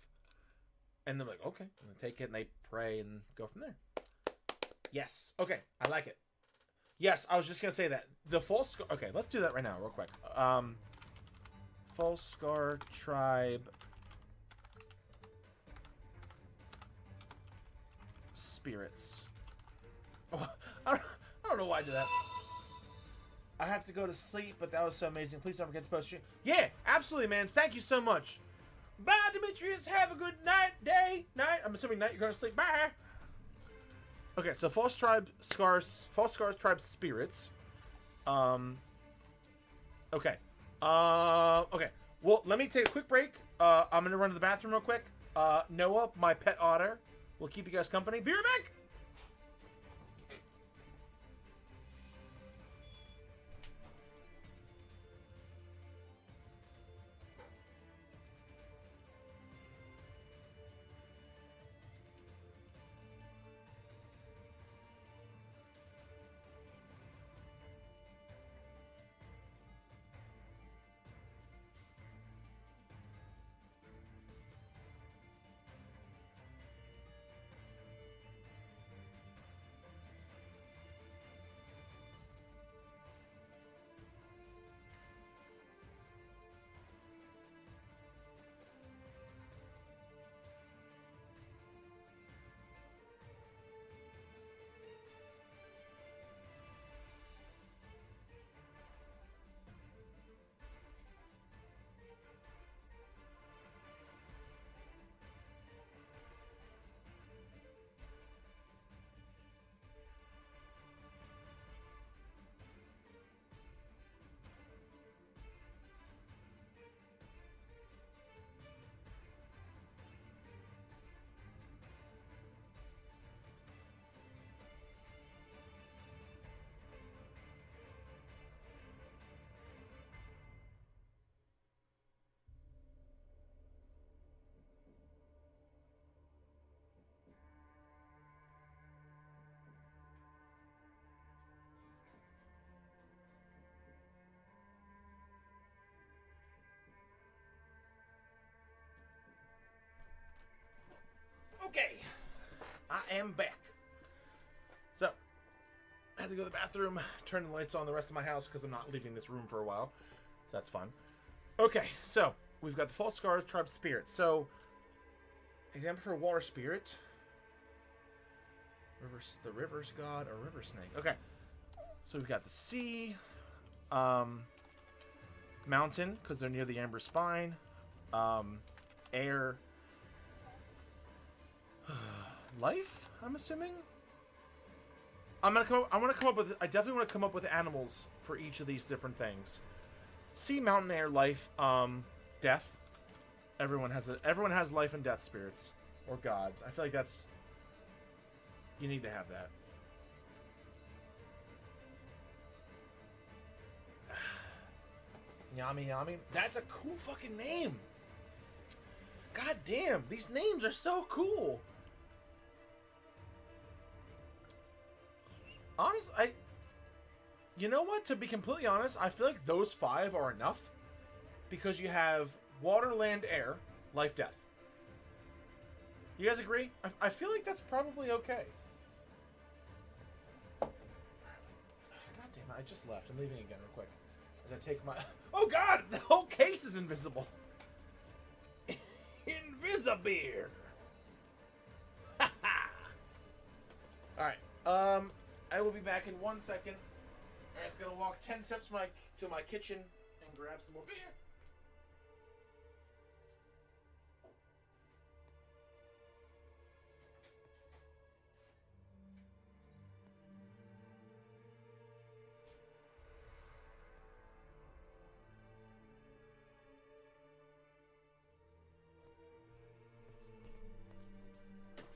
And they're like, okay. And they take it and they pray and go from there. Yes. Okay. I like it. Yes, I was just gonna say that. The false scar. Okay, let's do that right now, real quick. False scar tribe spirits. Oh, I don't know why I did that. I have to go to sleep, but that was so amazing. Please don't forget to post. Yeah, absolutely, man. Thank you so much. Bye, Demetrius. Have a good night, day, night. I'm assuming night. You're gonna sleep. Bye. Okay, so false scars tribe spirits. Okay. Okay. Well, let me take a quick break. I'm gonna run to the bathroom real quick. Noah, my pet otter, will keep you guys company. Be right back. Okay, I am back. So, I had to go to the bathroom, turn the lights on the rest of my house because I'm not leaving this room for a while. So that's fun. Okay, so we've got the false scars tribe spirit. So, example for a water spirit. The river's god or river snake. Okay, so we've got the sea, mountain because they're near the amber spine, air. Life, I'm assuming. I want to come up with. I definitely want to come up with animals for each of these different things. Sea, mountain, air, life, death. Everyone has life and death spirits or gods. I feel like that's. You need to have that. Yami Yami. That's a cool fucking name. God damn, these names are so cool. Honestly, you know what? To be completely honest, I feel like those 5 are enough. Because you have water, land, air, life, death. You guys agree? I feel like that's probably okay. God damn it, I just left. I'm leaving again real quick. As I take my... Oh god! The whole case is invisible. Invisibeer! Alright, I will be back in 1 second. I'm just gonna walk 10 steps to my kitchen and grab some more beer.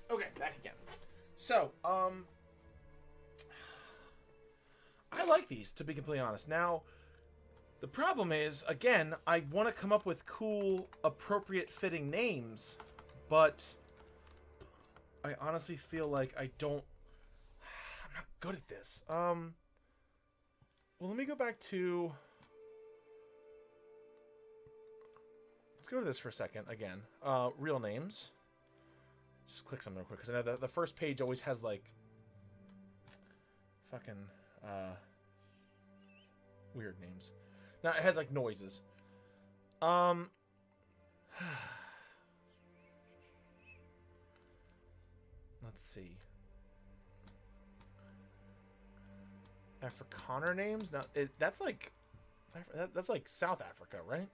Okay, back again. So, I like these, to be completely honest. Now, the problem is, again, I want to come up with cool, appropriate fitting names, but I honestly feel like I'm not good at this. Well, let me go back to... Let's go to this for a second, again. Real names. Just click something real quick, because I know the first page always has, like, fucking, weird names. Now, it has, like, noises. Let's see. Afrikaner names? Now, that's, like, South Africa, right?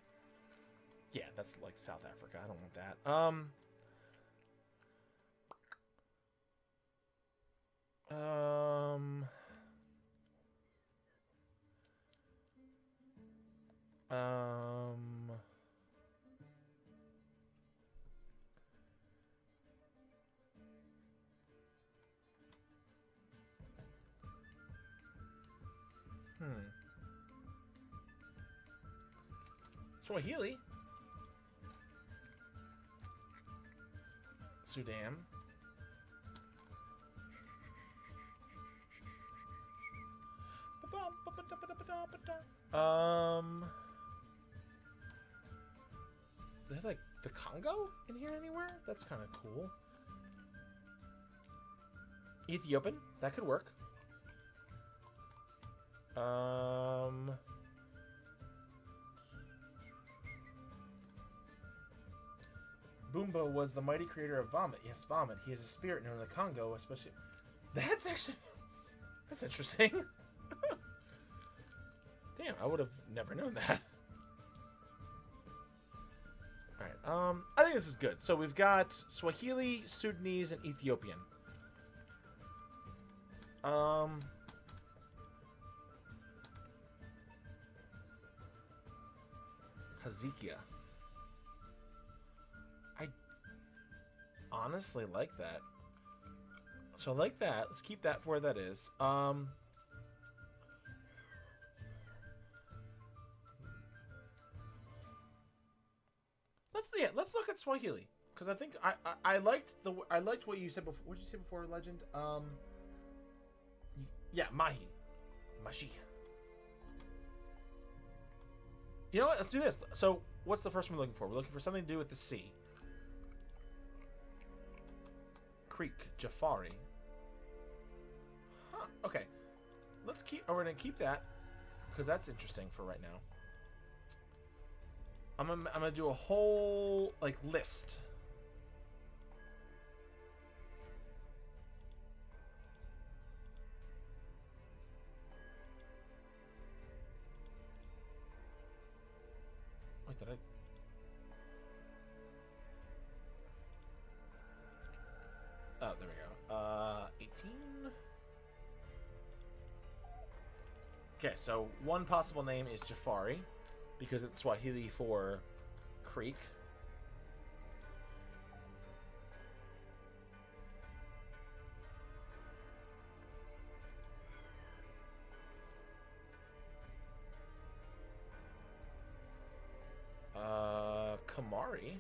Yeah, that's like South Africa. I don't want that. Swahili. Sudan. They have like the Congo in here anywhere? That's kind of cool. Ethiopian, that could work. Boomba was the mighty creator of Vomit. Yes, Vomit. He is a spirit known in the Congo, especially. That's actually. That's interesting. Damn, I would have never known that. Alright, I think this is good. So we've got Swahili, Sudanese, and Ethiopian. Hezekiah. I honestly like that. So I like that. Let's keep that for where that is. Let's look at Swahili, because I think I liked what you said before. What did you say before, Legend? Yeah, Mahi. You know what? Let's do this. So, what's the first one we're looking for? We're looking for something to do with the sea. Creek, Jafari. Huh, okay. We're gonna keep that, because that's interesting for right now. I'm gonna do a whole, like, list. Wait, did I? Oh, there we go. 18? Okay, so one possible name is Jafari, because it's Swahili for creek. Kamari.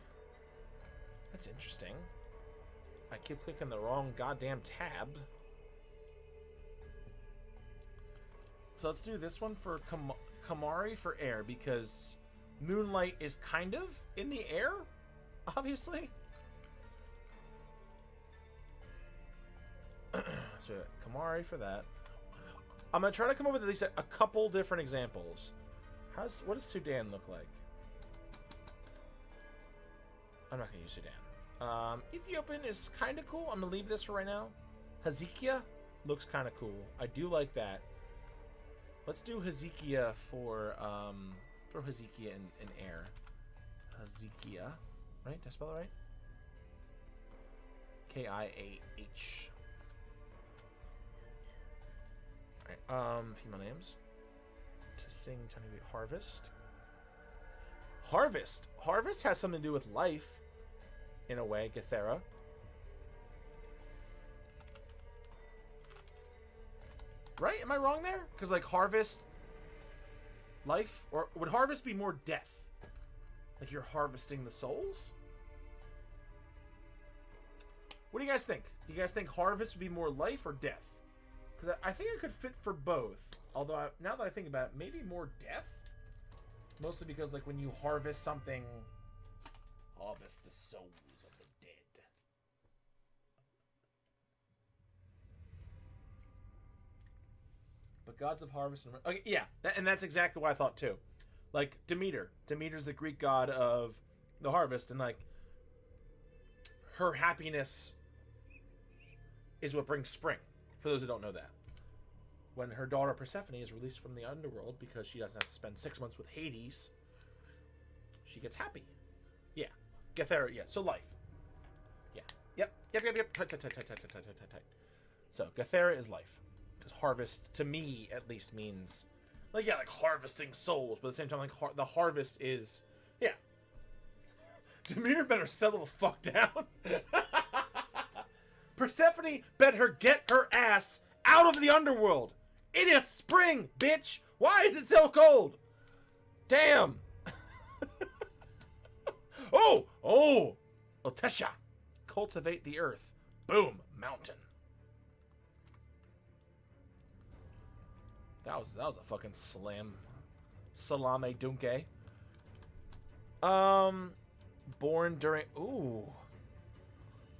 That's interesting. I keep clicking the wrong goddamn tab. So let's do this one for Kamari for air, because Moonlight is kind of in the air, obviously. So Kamari for that. I'm gonna try to come up with at least a couple different examples. What does Sudan look like? I'm not gonna use Sudan. Ethiopian is kind of cool. I'm gonna leave this for right now. Hezekiah looks kind of cool. I do like that. Let's do Hezekiah for throw Hezekiah in air. Hezekiah, right? Did I spell it right? K-I-A-H. Alright, female names. To sing, tell me Harvest. Harvest has something to do with life, in a way. Gethera. Right? Am I wrong there? Because, like, harvest, life? Or would harvest be more death? Like you're harvesting the souls? What do you guys think? Do you guys think harvest would be more life or death? Because I think it could fit for both. Although, now that I think about it, maybe more death? Mostly because, like, when you harvest something, harvest the souls of the dead. But gods of harvest and... Okay, yeah, and that's exactly what I thought, too. Like, Demeter. Demeter's the Greek god of the harvest, and, like, her happiness is what brings spring, for those who don't know that. When her daughter Persephone is released from the underworld because she doesn't have to spend 6 months with Hades, she gets happy Gethera, yeah. So life. Yeah. Yep. Tight. So Gethera is life. Because harvest, to me at least, means like harvesting souls, but at the same time, like the harvest is Demeter better settle the fuck down. Persephone better get her ass out of the underworld. It is spring, bitch. Why is it so cold? Damn. Oh. Otesha. Cultivate the earth. Boom. Mountain. That was a fucking slam. Salame dunke. Born during... Ooh.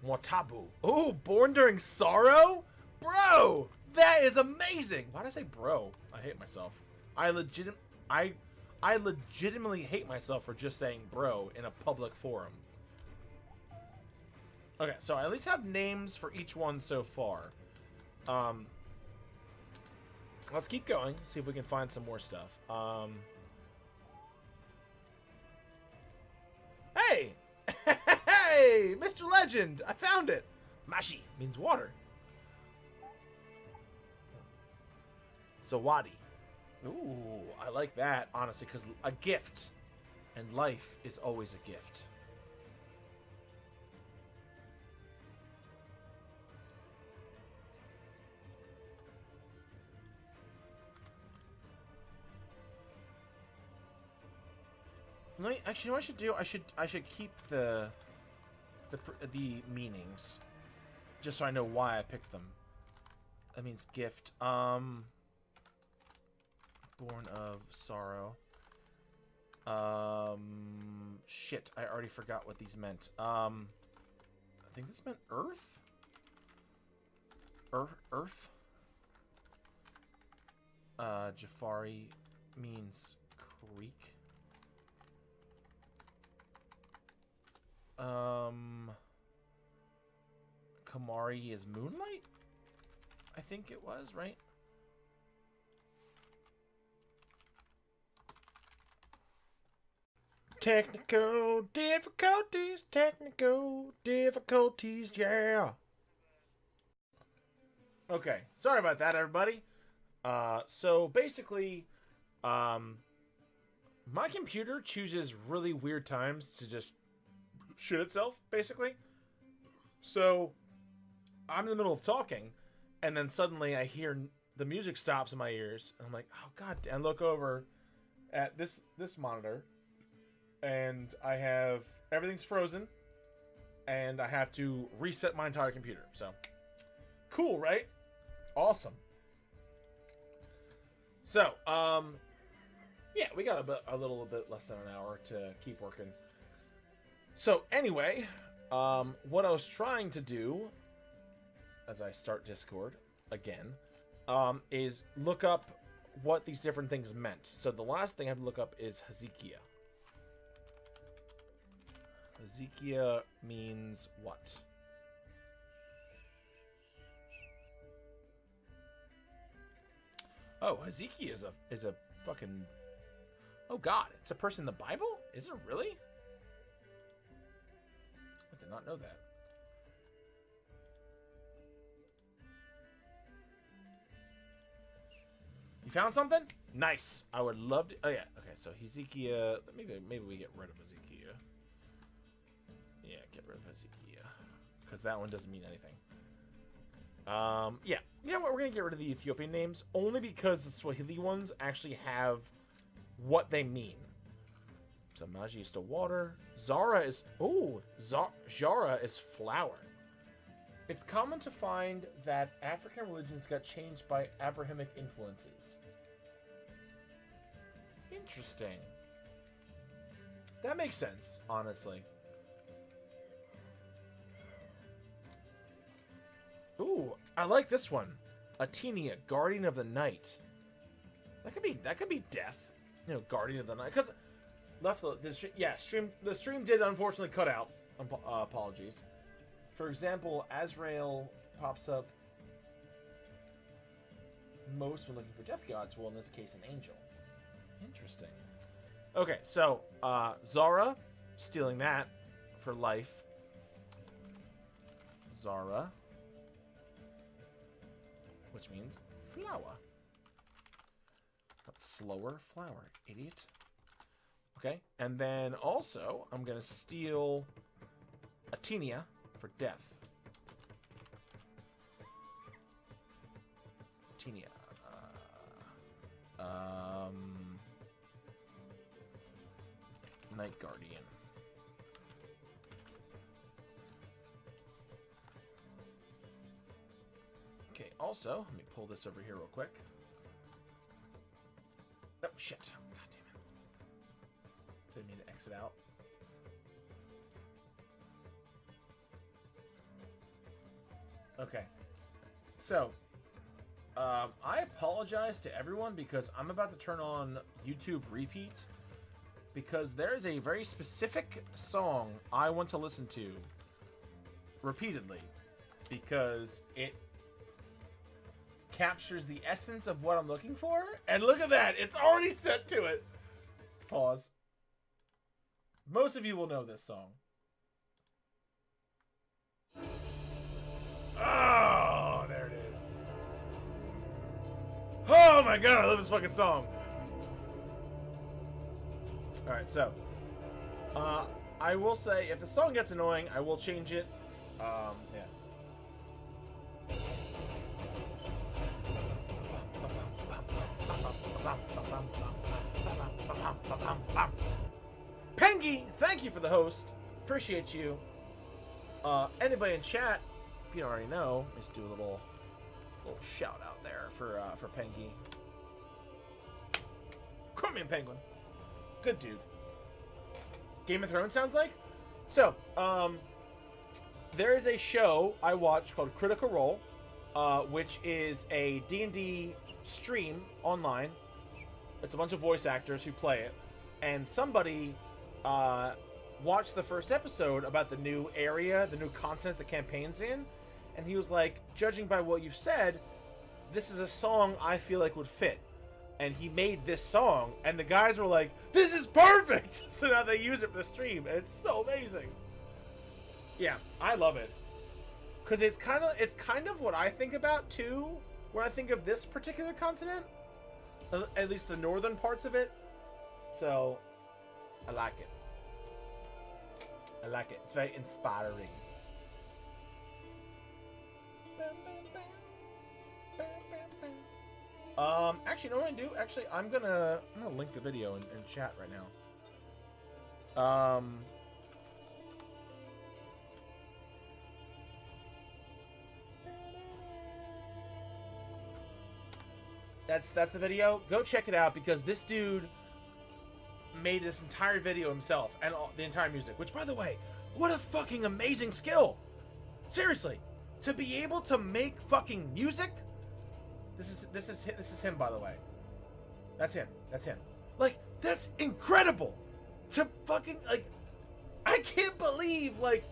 Motabu. Ooh, born during sorrow? Bro! That is amazing! Why did I say bro? I hate myself. I legitimately hate myself for just saying bro in a public forum. Okay, so I at least have names for each one so far. Let's keep going. See if we can find some more stuff. Hey! Hey! Mr. Legend! I found it! Mashi means water. Zawadi. Ooh, I like that, honestly, because a gift. And life is always a gift. Actually, you know what I should do? I should keep the meanings, just so I know why I picked them. That means gift. Born of sorrow. Shit, I already forgot what these meant. I think this meant earth. Earth. Jafari means creek. Kamari is moonlight? I think it was, right? Technical difficulties, yeah. Okay, sorry about that, everybody. So basically, my computer chooses really weird times to just shit itself, basically. So I'm in the middle of talking, and then suddenly I hear the music stops in my ears, and I'm like, oh god, and look over at this monitor, and I have everything's frozen, and I have to reset my entire computer. So cool, right? Awesome. So yeah, we got a little bit less than an hour to keep working. So anyway, what I was trying to do, as I start Discord again, is look up what these different things meant. So the last thing I have to look up is Hezekiah. Hezekiah means what? Oh, Hezekiah is a fucking... Oh god, it's a person in the Bible? Is it really? I did not know that. You found something? Nice. I would love to... Oh, yeah. Okay, so Hezekiah... Maybe we get rid of Hezekiah. Yeah, get rid of Hezekiah. Because that one doesn't mean anything. Yeah. You know what? We're going to get rid of the Ethiopian names. Only because the Swahili ones actually have what they mean. So Maji is still water. Zara is... Oh! Jara is flower. It's common to find that African religions got changed by Abrahamic influences. Interesting. That makes sense, honestly. Ooh, I like this one. Atenia, Guardian of the Night. That could be death. You know, Guardian of the Night. Because the stream did unfortunately cut out. Apologies. For example, Azrael pops up most when looking for death gods. Well, in this case, an angel. Interesting. Okay, so Zara, stealing that for life. Zara. Which means flower. Not slower, flower, idiot. Okay, and then also, I'm going to steal Atenia for death. Atenia. Night Guardian. Okay, also, let me pull this over here real quick. Oh, shit. God damn it. Didn't mean to exit out. Okay. So, I apologize to everyone because I'm about to turn on YouTube Repeat because there is a very specific song I want to listen to repeatedly because it captures the essence of what I'm looking for. And look at that. It's already set to it. Pause. Most of you will know this song. Oh, there it is. Oh my god, I love this fucking song. Alright, so I will say if the song gets annoying, I will change it. Yeah. Pengy, thank you for the host. Appreciate you. Anybody in chat, if you don't already know, let's do a little shout out there for Pengy. Chromium Penguin. Good dude. Game of Thrones sounds like? So, there is a show I watch called Critical Role, which is a D&D stream online. It's a bunch of voice actors who play it. And somebody watched the first episode about the new area, the new continent the campaign's in. And he was like, judging by what you've said, this is a song I feel like would fit. And he made this song, and the guys were like, this is perfect! So now they use it for the stream, and it's so amazing. Yeah, I love it. Because it's kind of what I think about, too, when I think of this particular continent. At least the northern parts of it. So, I like it. I like it. It's very inspiring. Actually, you know what I do? Actually, I'm gonna link the video in chat right now. That's the video. Go check it out because this dude made this entire video himself and the entire music. Which, by the way, what a fucking amazing skill! Seriously, to be able to make fucking music. This is him, by the way. That's him. That's him. Like, that's incredible. To fucking, like, I can't believe, like,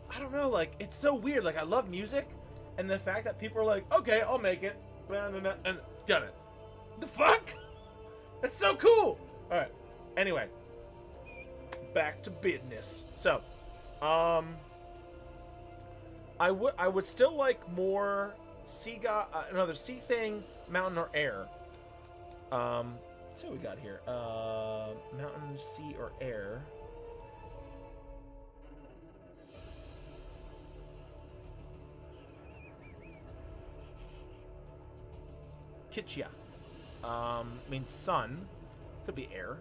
I don't know, like, it's so weird. Like, I love music, and the fact that people are like, okay, I'll make it, and done it. The fuck? That's so cool. All right. Anyway, back to business. So, I would still like more sea another sea thing, mountain or air. Let's see what we got here. Mountain, sea, or air. Kitcha. Means sun. Could be air.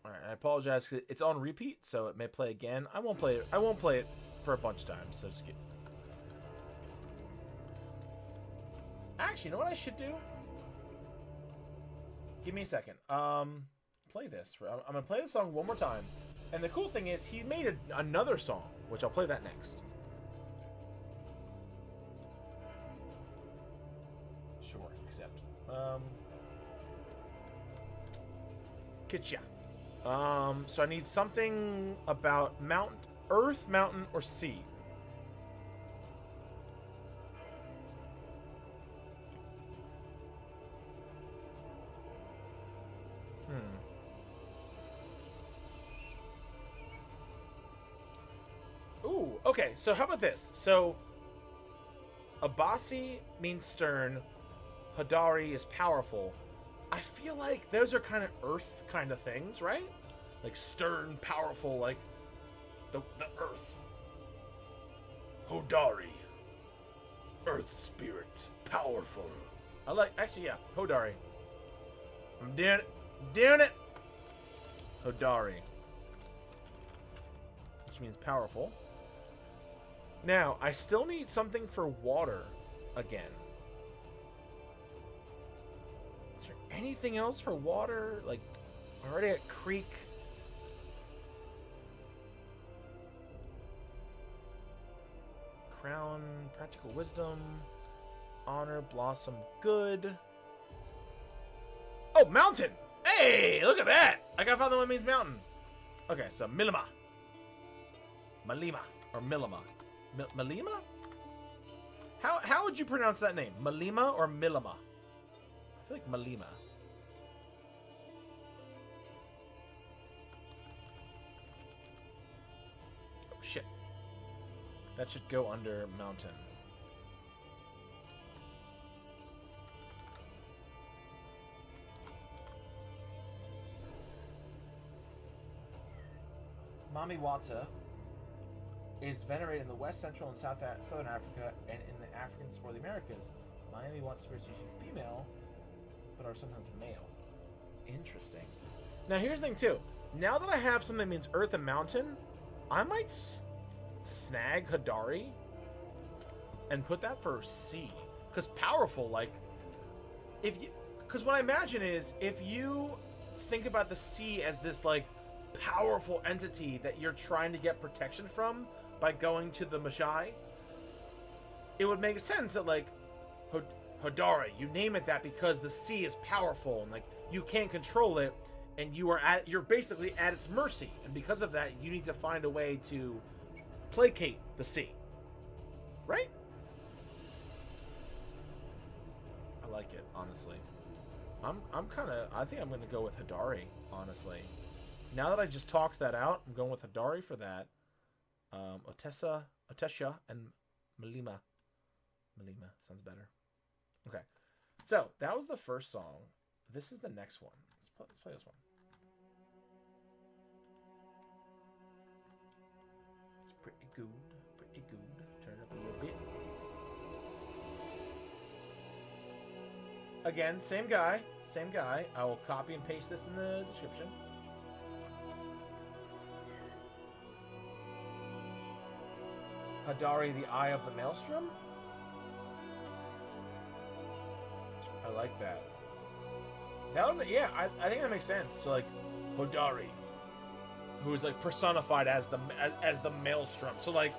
Alright, I apologize because it's on repeat, so it may play again. I won't play it for a bunch of times, so just get. Actually, you know what I should do? Give me a second. Play this. I'm gonna play the song one more time. And the cool thing is, he made another song, which I'll play that next. Sure, accept. Kitcha. So I need something about earth, mountain, or sea. okay, so how about this? So, Abasi means stern. Hadari is powerful. I feel like those are kind of Earth kind of things, right? Like stern, powerful, like the Earth. Hodari. Earth spirit. Powerful. I like, actually, yeah, Hodari. I'm doing it. Doing it. Hodari. Which means powerful. Now, I still need something for water again. Is there anything else for water? Like, already at creek. Crown, practical wisdom, honor, blossom, good. Oh, mountain! Hey, look at that! I got found the one that means mountain. Okay, so Milima. Malima. Or Milima. Malima? How would you pronounce that name? Malima or Milima? I feel like Malima. Oh, shit. That should go under mountain. Mami Wata is venerated in the West, Central, and Southern Africa, and in the African or the Americas. Miami Wata spirits are usually female, but are sometimes male. Interesting. Now, here's the thing, too. Now that I have something that means earth and mountain, I might snag Hadari and put that for sea. Because powerful, like, if you... Because what I imagine is, if you think about the sea as this, like, powerful entity that you're trying to get protection from by going to the Mashai, it would make sense that, like, Hadari, you name it that because the sea is powerful and, like, you can't control it, and you're basically at its mercy, and because of that, you need to find a way to placate the sea, right? I like it, honestly. I think I'm gonna go with Hadari, honestly. Now that I just talked that out, I'm going with Hadari for that. Otesha, and Malima. Malima sounds better. Okay, so that was the first song. This is the next one. Let's play this one. It's pretty good, pretty good. Turn it up a little bit. Again, same guy. I will copy and paste this in the description. Hadari, the Eye of the Maelstrom. I like that. That would, yeah, I think that makes sense. So, like, Hadari, who is, like, personified as the Maelstrom. So, like,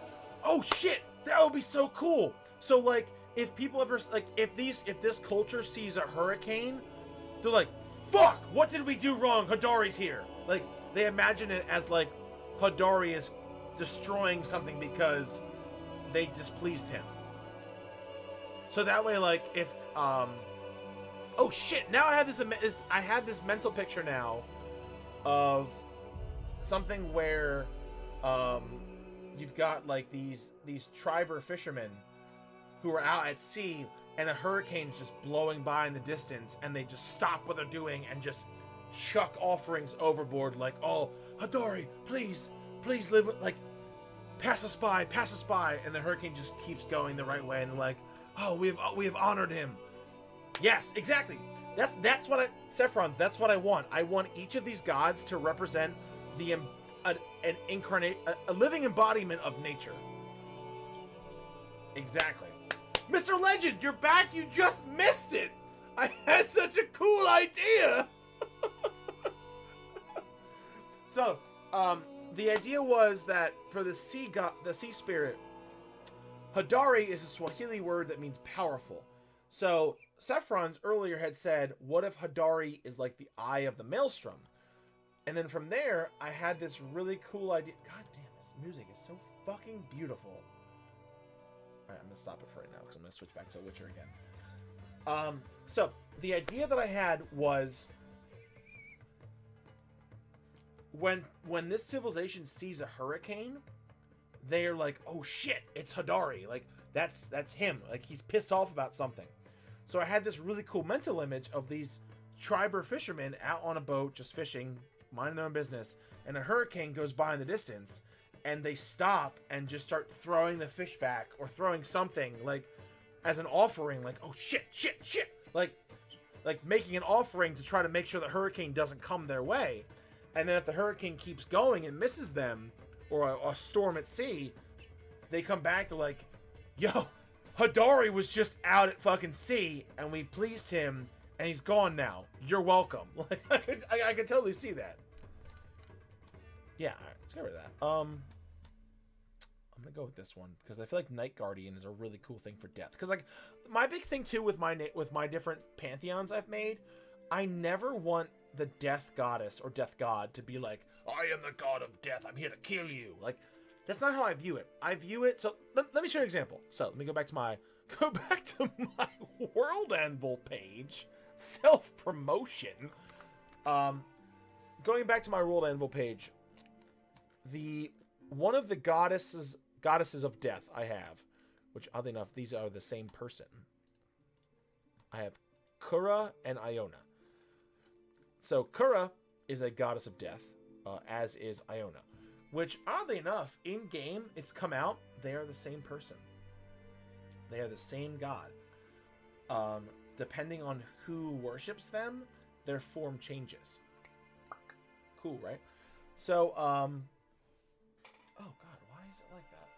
oh shit, that would be so cool. So, like, if people ever, like, if this culture sees a hurricane, they're like, fuck, what did we do wrong? Hadari's here. Like, they imagine it as, like, Hadari is destroying something because they displeased him. So that way, like, if oh shit, now I have this mental picture now of something where you've got, like, these triber fishermen who are out at sea, and a hurricane's just blowing by in the distance, and they just stop what they're doing and just chuck offerings overboard, like, oh, Hadari, please live with, like, pass us by, and the hurricane just keeps going the right way, and they're like, oh, we have honored him. Yes, exactly. That's what Sephrons, that's what I want. I want each of these gods to represent an incarnate, a living embodiment of nature. Exactly. Mr. Legend, you're back. You just missed it. I had such a cool idea. So, the idea was that for the sea god, the sea spirit, Hadari is a Swahili word that means powerful. So, Sephrons earlier had said, what if Hadari is like the eye of the maelstrom? And then from there, I had this really cool idea. God damn, this music is so fucking beautiful. Alright, I'm going to stop it for right now because I'm going to switch back to Witcher again. So, the idea that I had was, when this civilization sees a hurricane, they're like, oh shit, it's Hadari. Like, that's him. Like, he's pissed off about something. So I had this really cool mental image of these triber fishermen out on a boat, just fishing, minding their own business, and a hurricane goes by in the distance, and they stop and just start throwing the fish back, or throwing something, like, as an offering, like, oh shit, shit, shit. Like making an offering to try to make sure the hurricane doesn't come their way. And then if the hurricane keeps going and misses them, or a storm at sea, they come back to like, yo, Hadari was just out at fucking sea, and we pleased him, and he's gone now. You're welcome. Like, I could totally see that. Yeah, alright, let's get rid of that. I'm gonna go with this one, because I feel like Night Guardian is a really cool thing for death. Because, like, my big thing, too, with my different pantheons I've made, I never want the death goddess or death god to be like, I am the god of death, I'm here to kill you. Like, that's not how I view it. I view it, so, let me show you an example. So, let me go back to my World Anvil page. Self-promotion. Going back to my World Anvil page, one of the goddesses of death I have, which oddly enough, these are the same person. I have Kura and Iona. So Kura is a goddess of death, as is Iona. Which, oddly enough, in-game, it's come out, they are the same person. They are the same god. Depending on who worships them, their form changes. Cool, right? So, oh god, why is it like that?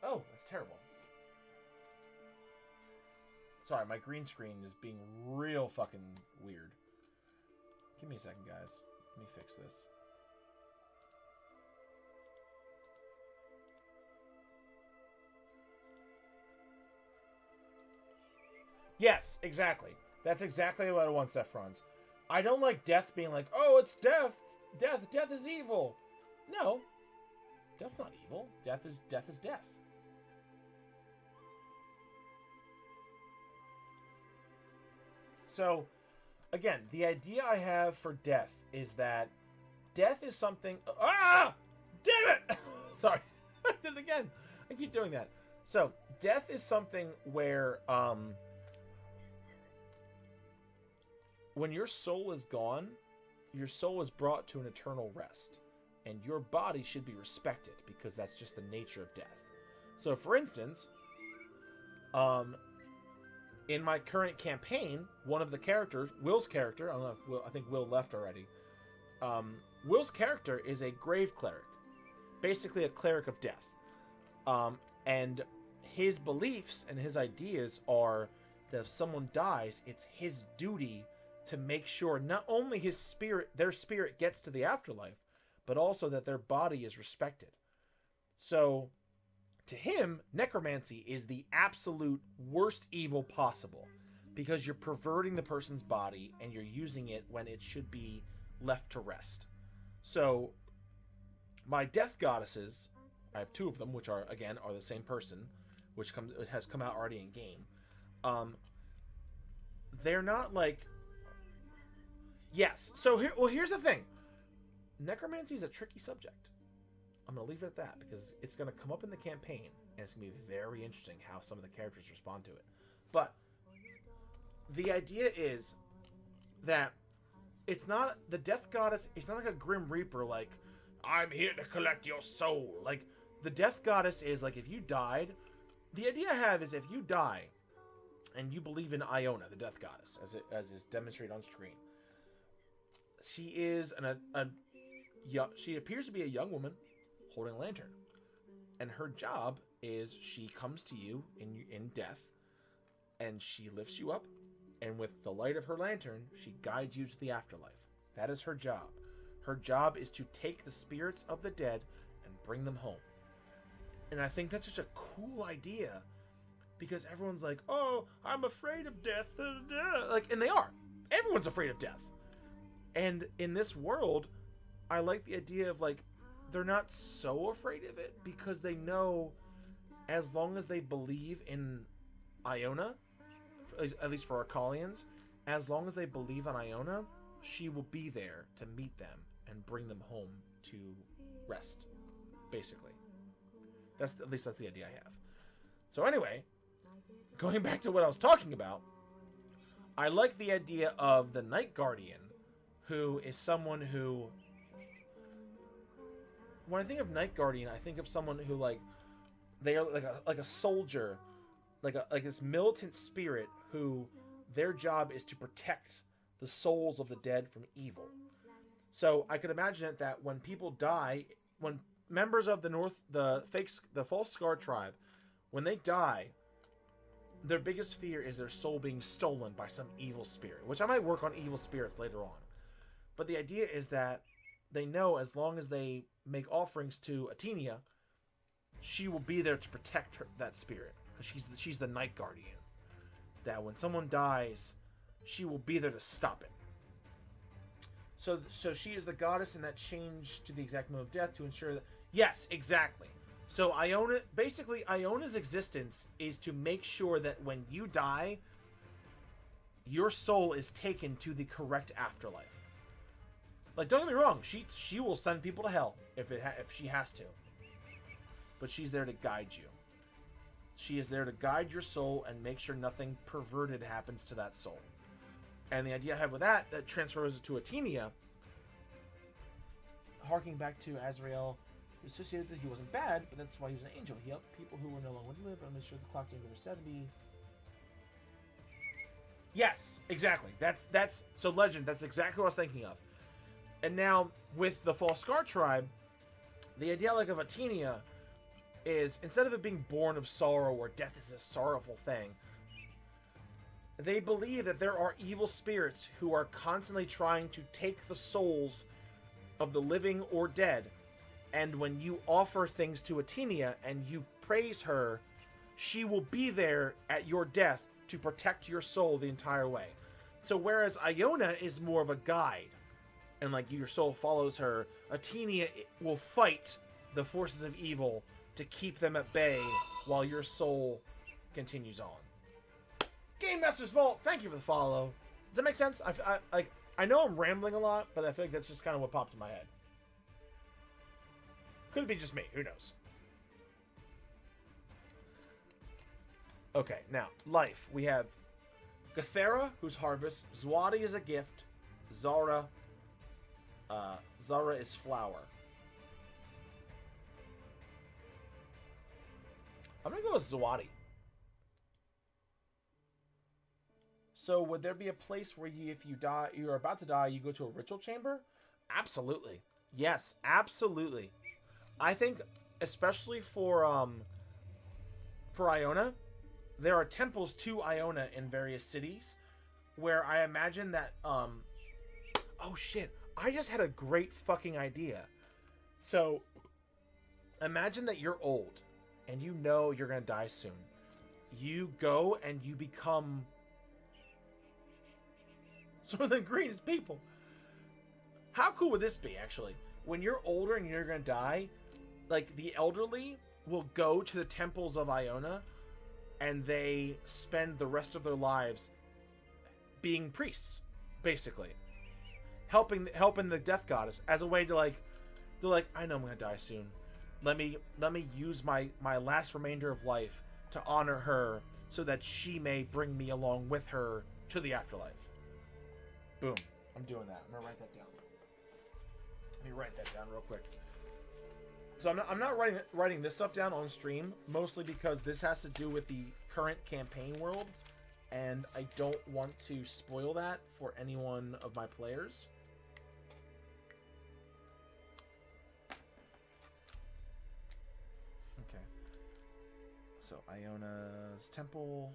Oh, that's terrible. Sorry, my green screen is being real fucking weird. Give me a second, guys. Let me fix this. Yes, exactly. That's exactly what I want, Zephron's. I don't like death being like, oh, it's death. Death is evil. No. Death's not evil. Death is death. So, again, the idea I have for death is that death is something... Ah! Damn it! Sorry. I did it again. I keep doing that. So, death is something where, when your soul is gone, your soul is brought to an eternal rest. And your body should be respected, because that's just the nature of death. So, for instance, in my current campaign, one of the characters, Will's character, I don't know if Will, I think Will left already. Will's character is a grave cleric. Basically a cleric of death. And his beliefs and his ideas are that if someone dies, it's his duty to make sure not only their spirit gets to the afterlife, but also that their body is respected. So, to him, necromancy is the absolute worst evil possible, because you're perverting the person's body and you're using it when it should be left to rest. So, my death goddesses, I have two of them, which are the same person, which has come out already in game. They're not like... Yes, so here's the thing. Necromancy is a tricky subject. I'm going to leave it at that, because it's going to come up in the campaign, and it's going to be very interesting how some of the characters respond to it. But the idea is that it's not the death goddess, it's not like a Grim Reaper, like, I'm here to collect your soul. Like, the death goddess is, like, if you died, the idea I have is if you die, and you believe in Iona, the death goddess, as is demonstrated on screen, she is she appears to be a young woman holding a lantern, and her job is she comes to you in death, and she lifts you up, and with the light of her lantern, she guides you to the afterlife. That is her job. Her job is to take the spirits of the dead and bring them home. And I think that's such a cool idea, because everyone's like, oh, I'm afraid of death. Like, and they are. Everyone's afraid of death. And in this world, I like the idea of, like, they're not so afraid of it, because they know as long as they believe in Iona, at least for Arcalians, as long as they believe in Iona, she will be there to meet them and bring them home to rest, basically. At least that's the idea I have. So anyway, going back to what I was talking about, I like the idea of the Night Guardian, who is someone who... When I think of Night Guardian, I think of someone who, like, they are like a soldier, like this militant spirit who their job is to protect the souls of the dead from evil. So I could imagine it that when people die, when members of the false scar tribe, when they die, their biggest fear is their soul being stolen by some evil spirit, which I might work on evil spirits later on. But the idea is that they know as long as they make offerings to Atenia, she will be there to protect that spirit. She's the Night Guardian. That when someone dies, she will be there to stop it. So she is the goddess in that change to the exact moment of death to ensure that... Yes, exactly. So Iona's existence is to make sure that when you die, your soul is taken to the correct afterlife. Like, don't get me wrong, she will send people to hell if she has to. But she's there to guide you. She is there to guide your soul and make sure nothing perverted happens to that soul. And the idea I have with that transfers to Atenia, harking back to Azrael, associated that he wasn't bad, but that's why he was an angel. He helped people who were no longer to live and made sure the clock didn't go to 70. Yes, exactly. That's so legend. That's exactly what I was thinking of. And now with the False Scar tribe, the idea like of Atenia is instead of it being born of sorrow or death is a sorrowful thing, they believe that there are evil spirits who are constantly trying to take the souls of the living or dead. And when you offer things to Atenia and you praise her, she will be there at your death to protect your soul the entire way. So whereas Iona is more of a guide, and like your soul follows her, Atenia will fight the forces of evil to keep them at bay while your soul continues on. Game Master's Vault, thank you for the follow. Does that make sense? I know I'm rambling a lot, but I feel like that's just kind of what popped in my head. Could be just me, who knows? Okay, now, life. We have Gathera, who's harvest. Zwadi is a gift. Zara is flower. I'm gonna go with Zwadi. So would there be a place where if you die, you're about to die, you go to a ritual chamber? Absolutely. Yes, absolutely. I think, especially for Iona, there are temples to Iona in various cities, where I imagine that, oh shit, I just had a great fucking idea. So, imagine that you're old, and you know you're gonna die soon. You go and you become some of the greenest people. How cool would this be, actually? When you're older and you're gonna die, like, the elderly will go to the temples of Iona, and they spend the rest of their lives being priests, basically. Helping the death goddess as a way to, like, they're like, I know I'm gonna die soon. Let me use my last remainder of life to honor her so that she may bring me along with her to the afterlife. Boom. I'm doing that. I'm gonna write that down. Let me write that down real quick. So I'm not writing this stuff down on stream, mostly because this has to do with the current campaign world, and I don't want to spoil that for any one of my players. Okay. So Iona's temple.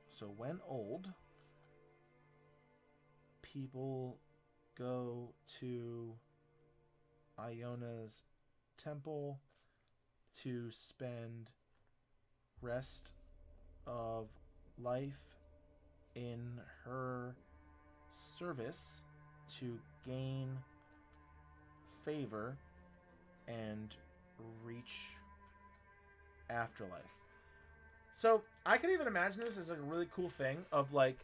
So when old, people go to Iona's temple to spend rest of life in her service to gain favor and reach afterlife. So I could even imagine this as a really cool thing of, like,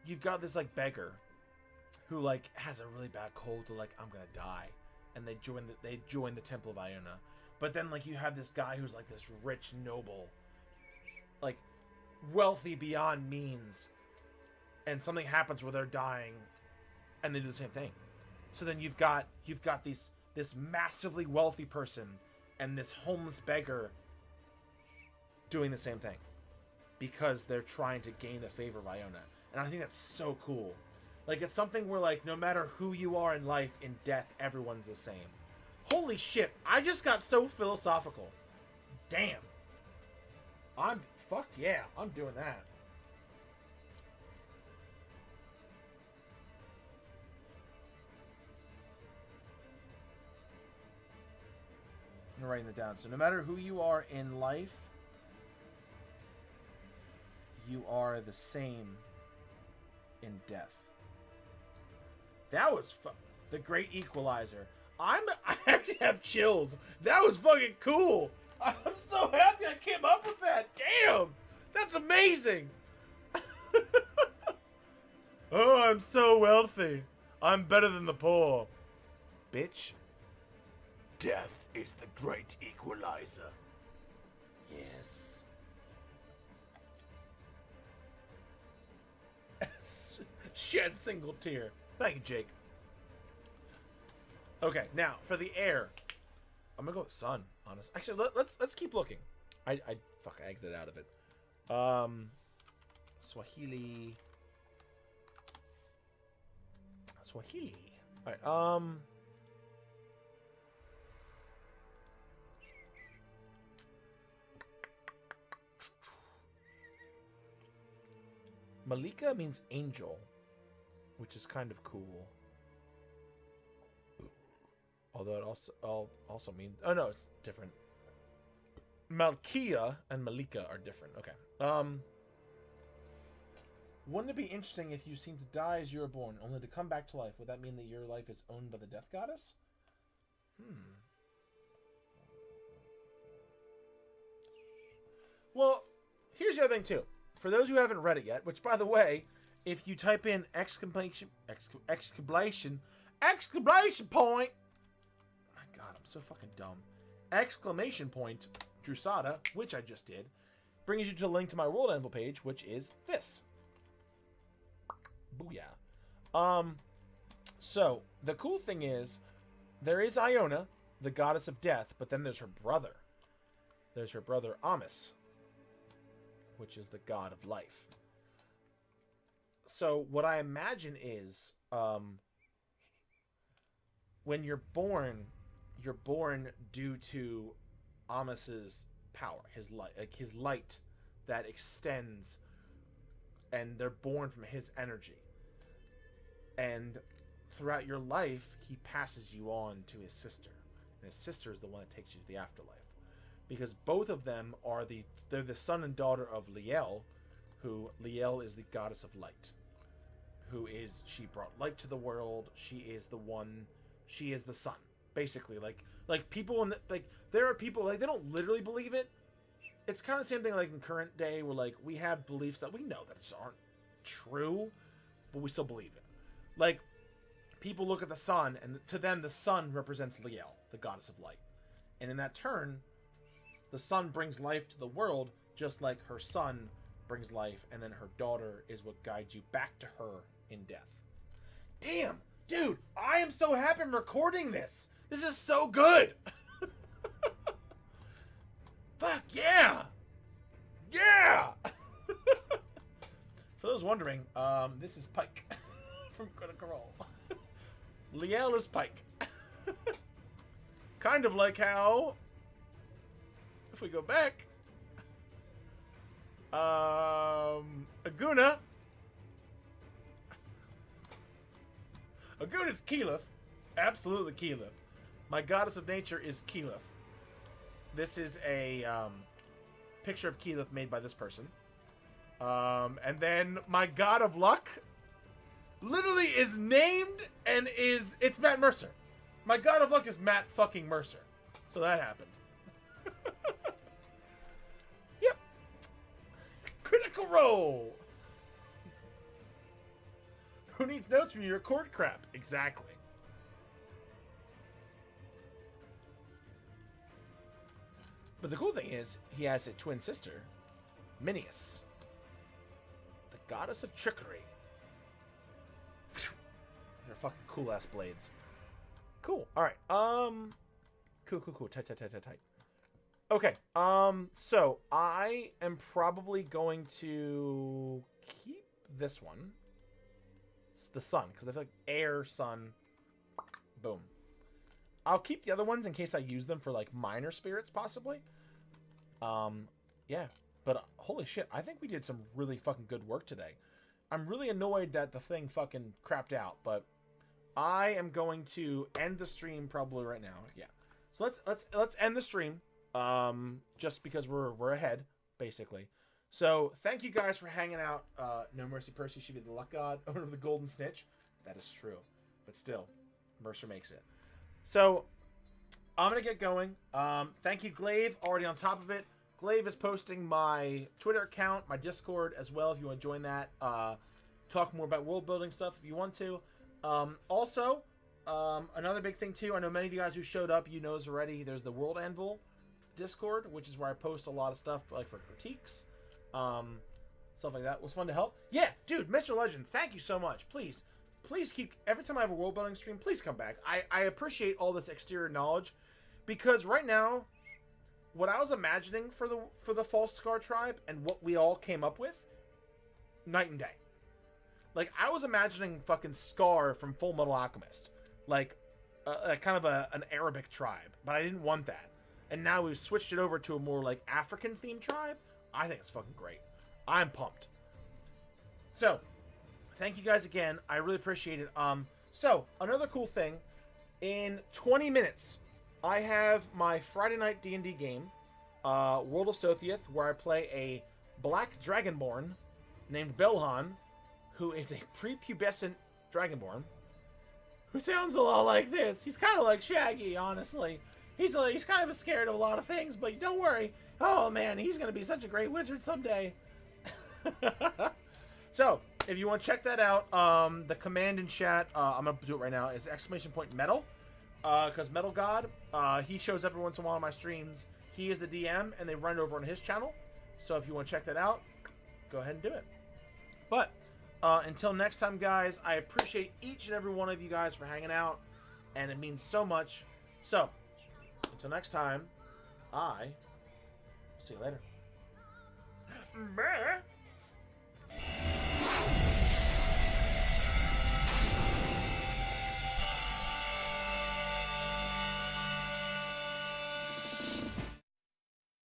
you've got this like beggar who like has a really bad cold, to like, I'm gonna die, and they join the Temple of Iona. But then like you have this guy who's like this rich noble, like wealthy beyond means, and something happens where they're dying, and they do the same thing. So then you've got this massively wealthy person and this homeless beggar doing the same thing because they're trying to gain the favor of Iona. And I think that's so cool. Like, it's something where, like, no matter who you are in life, in death, everyone's the same. Holy shit, I just got so philosophical. Damn. Fuck yeah, I'm doing that. I'm writing that down. So no matter who you are in life, you are the same in death. That was the great equalizer. I actually have chills. That was fucking cool. I'm so happy I came up with that. Damn, that's amazing. Oh, I'm so wealthy. I'm better than the poor. Bitch. Death is the great equalizer. Yes. Shed single tear. Thank you, Jake. Okay, now for the air, I'm gonna go with sun. Honest. Actually, let's keep looking. I exited out of it. Swahili. All right. Malika means angel, which is kind of cool. Although it also means... Oh, no, it's different. Malkia and Malika are different. Okay. Wouldn't it be interesting if you seem to die as you were born, only to come back to life? Would that mean that your life is owned by the death goddess? Well, here's the other thing, too. For those who haven't read it yet, which, by the way, if you type in exclamation point... My God, I'm so fucking dumb. Exclamation point, Drusatta, which I just did, brings you to the link to my World Anvil page, which is this. Booyah. So, the cool thing is, there is Iona, the goddess of death, but then there's her brother. There's her brother, Amis, which is the god of life. So, what I imagine is, when you're born due to Amis's power, his light that extends, and they're born from his energy. And throughout your life, he passes you on to his sister. And his sister is the one that takes you to the afterlife. Because both of them they're the son and daughter of Liel, who Liel is the goddess of light. She brought light to the world. She is the sun. Basically, like people there are people, like, they don't literally believe it. It's kind of the same thing like in current day where, like, we have beliefs that we know that just aren't true, but we still believe it. Like, people look at the sun, and to them the sun represents Liel, the goddess of light. And in that turn, the sun brings life to the world, just like her son brings life, and then her daughter is what guides you back to her in death. Damn, dude, I am so happy I'm recording this. This is so good. Fuck yeah. Yeah. For those wondering, this is Pike from Critical Role. Liel is Pike. Kind of like how, if we go back, Aguna. Aguna's Keyleth. Absolutely Keyleth. My goddess of nature is Keyleth. This is a picture of Keyleth made by this person. And then my god of luck literally is named and it's Matt Mercer. My god of luck is Matt fucking Mercer. So that happened. Yep. Critical Role. Who needs notes when you record crap? Exactly. But the cool thing is, he has a twin sister, Minius, the goddess of trickery. They're fucking cool ass blades. Cool. All right. Cool. Tight. Okay. So I am probably going to keep this one. It's the sun, because I feel like air, sun, boom. I'll keep the other ones in case I use them for like minor spirits, possibly. Yeah. But holy shit, I think we did some really fucking good work today. I'm really annoyed that the thing fucking crapped out, but I am going to end the stream probably right now. Yeah. So let's end the stream. Just because we're ahead, basically. So thank you guys for hanging out. No Mercy Percy, she be the luck god, owner of the Golden Snitch. That is true. But still, Mercer makes it. So I'm gonna get going. Thank you, Glaive, already on top of it. Glaive is posting my Twitter account, my Discord as well, if you want to join that. Talk more about world building stuff if you want to. Also, another big thing too, I know many of you guys who showed up, you know this already, there's the World Anvil Discord, which is where I post a lot of stuff like for critiques, stuff like that. It was fun to help. Yeah, dude, Mr. Legend, thank you so much. Please keep, every time I have a world building stream, please come back. I appreciate all this exterior knowledge, because right now, what I was imagining for the False Scar tribe and what we all came up with, night and day. Like, I was imagining fucking Scar from Full Metal Alchemist, like a kind of an Arabic tribe, but I didn't want that. And now we've switched it over to a more like African themed tribe. I think it's fucking great. I'm pumped. So, thank you guys again. I really appreciate it. So another cool thing, in 20 minutes, I have my Friday night D&D game, World of Sothieth, where I play a black dragonborn named Belhan, who is a prepubescent dragonborn, who sounds a lot like this. He's kind of like Shaggy, honestly. He's kind of scared of a lot of things, but don't worry. Oh man, he's gonna be such a great wizard someday. So, if you want to check that out, the command in chat, I'm gonna do it right now, is !metal, because Metal God, he shows up every once in a while on my streams. He is the DM, and they run it over on his channel. So if you want to check that out, go ahead and do it. But until next time, guys, I appreciate each and every one of you guys for hanging out, and it means so much. So, until next time, I see you later.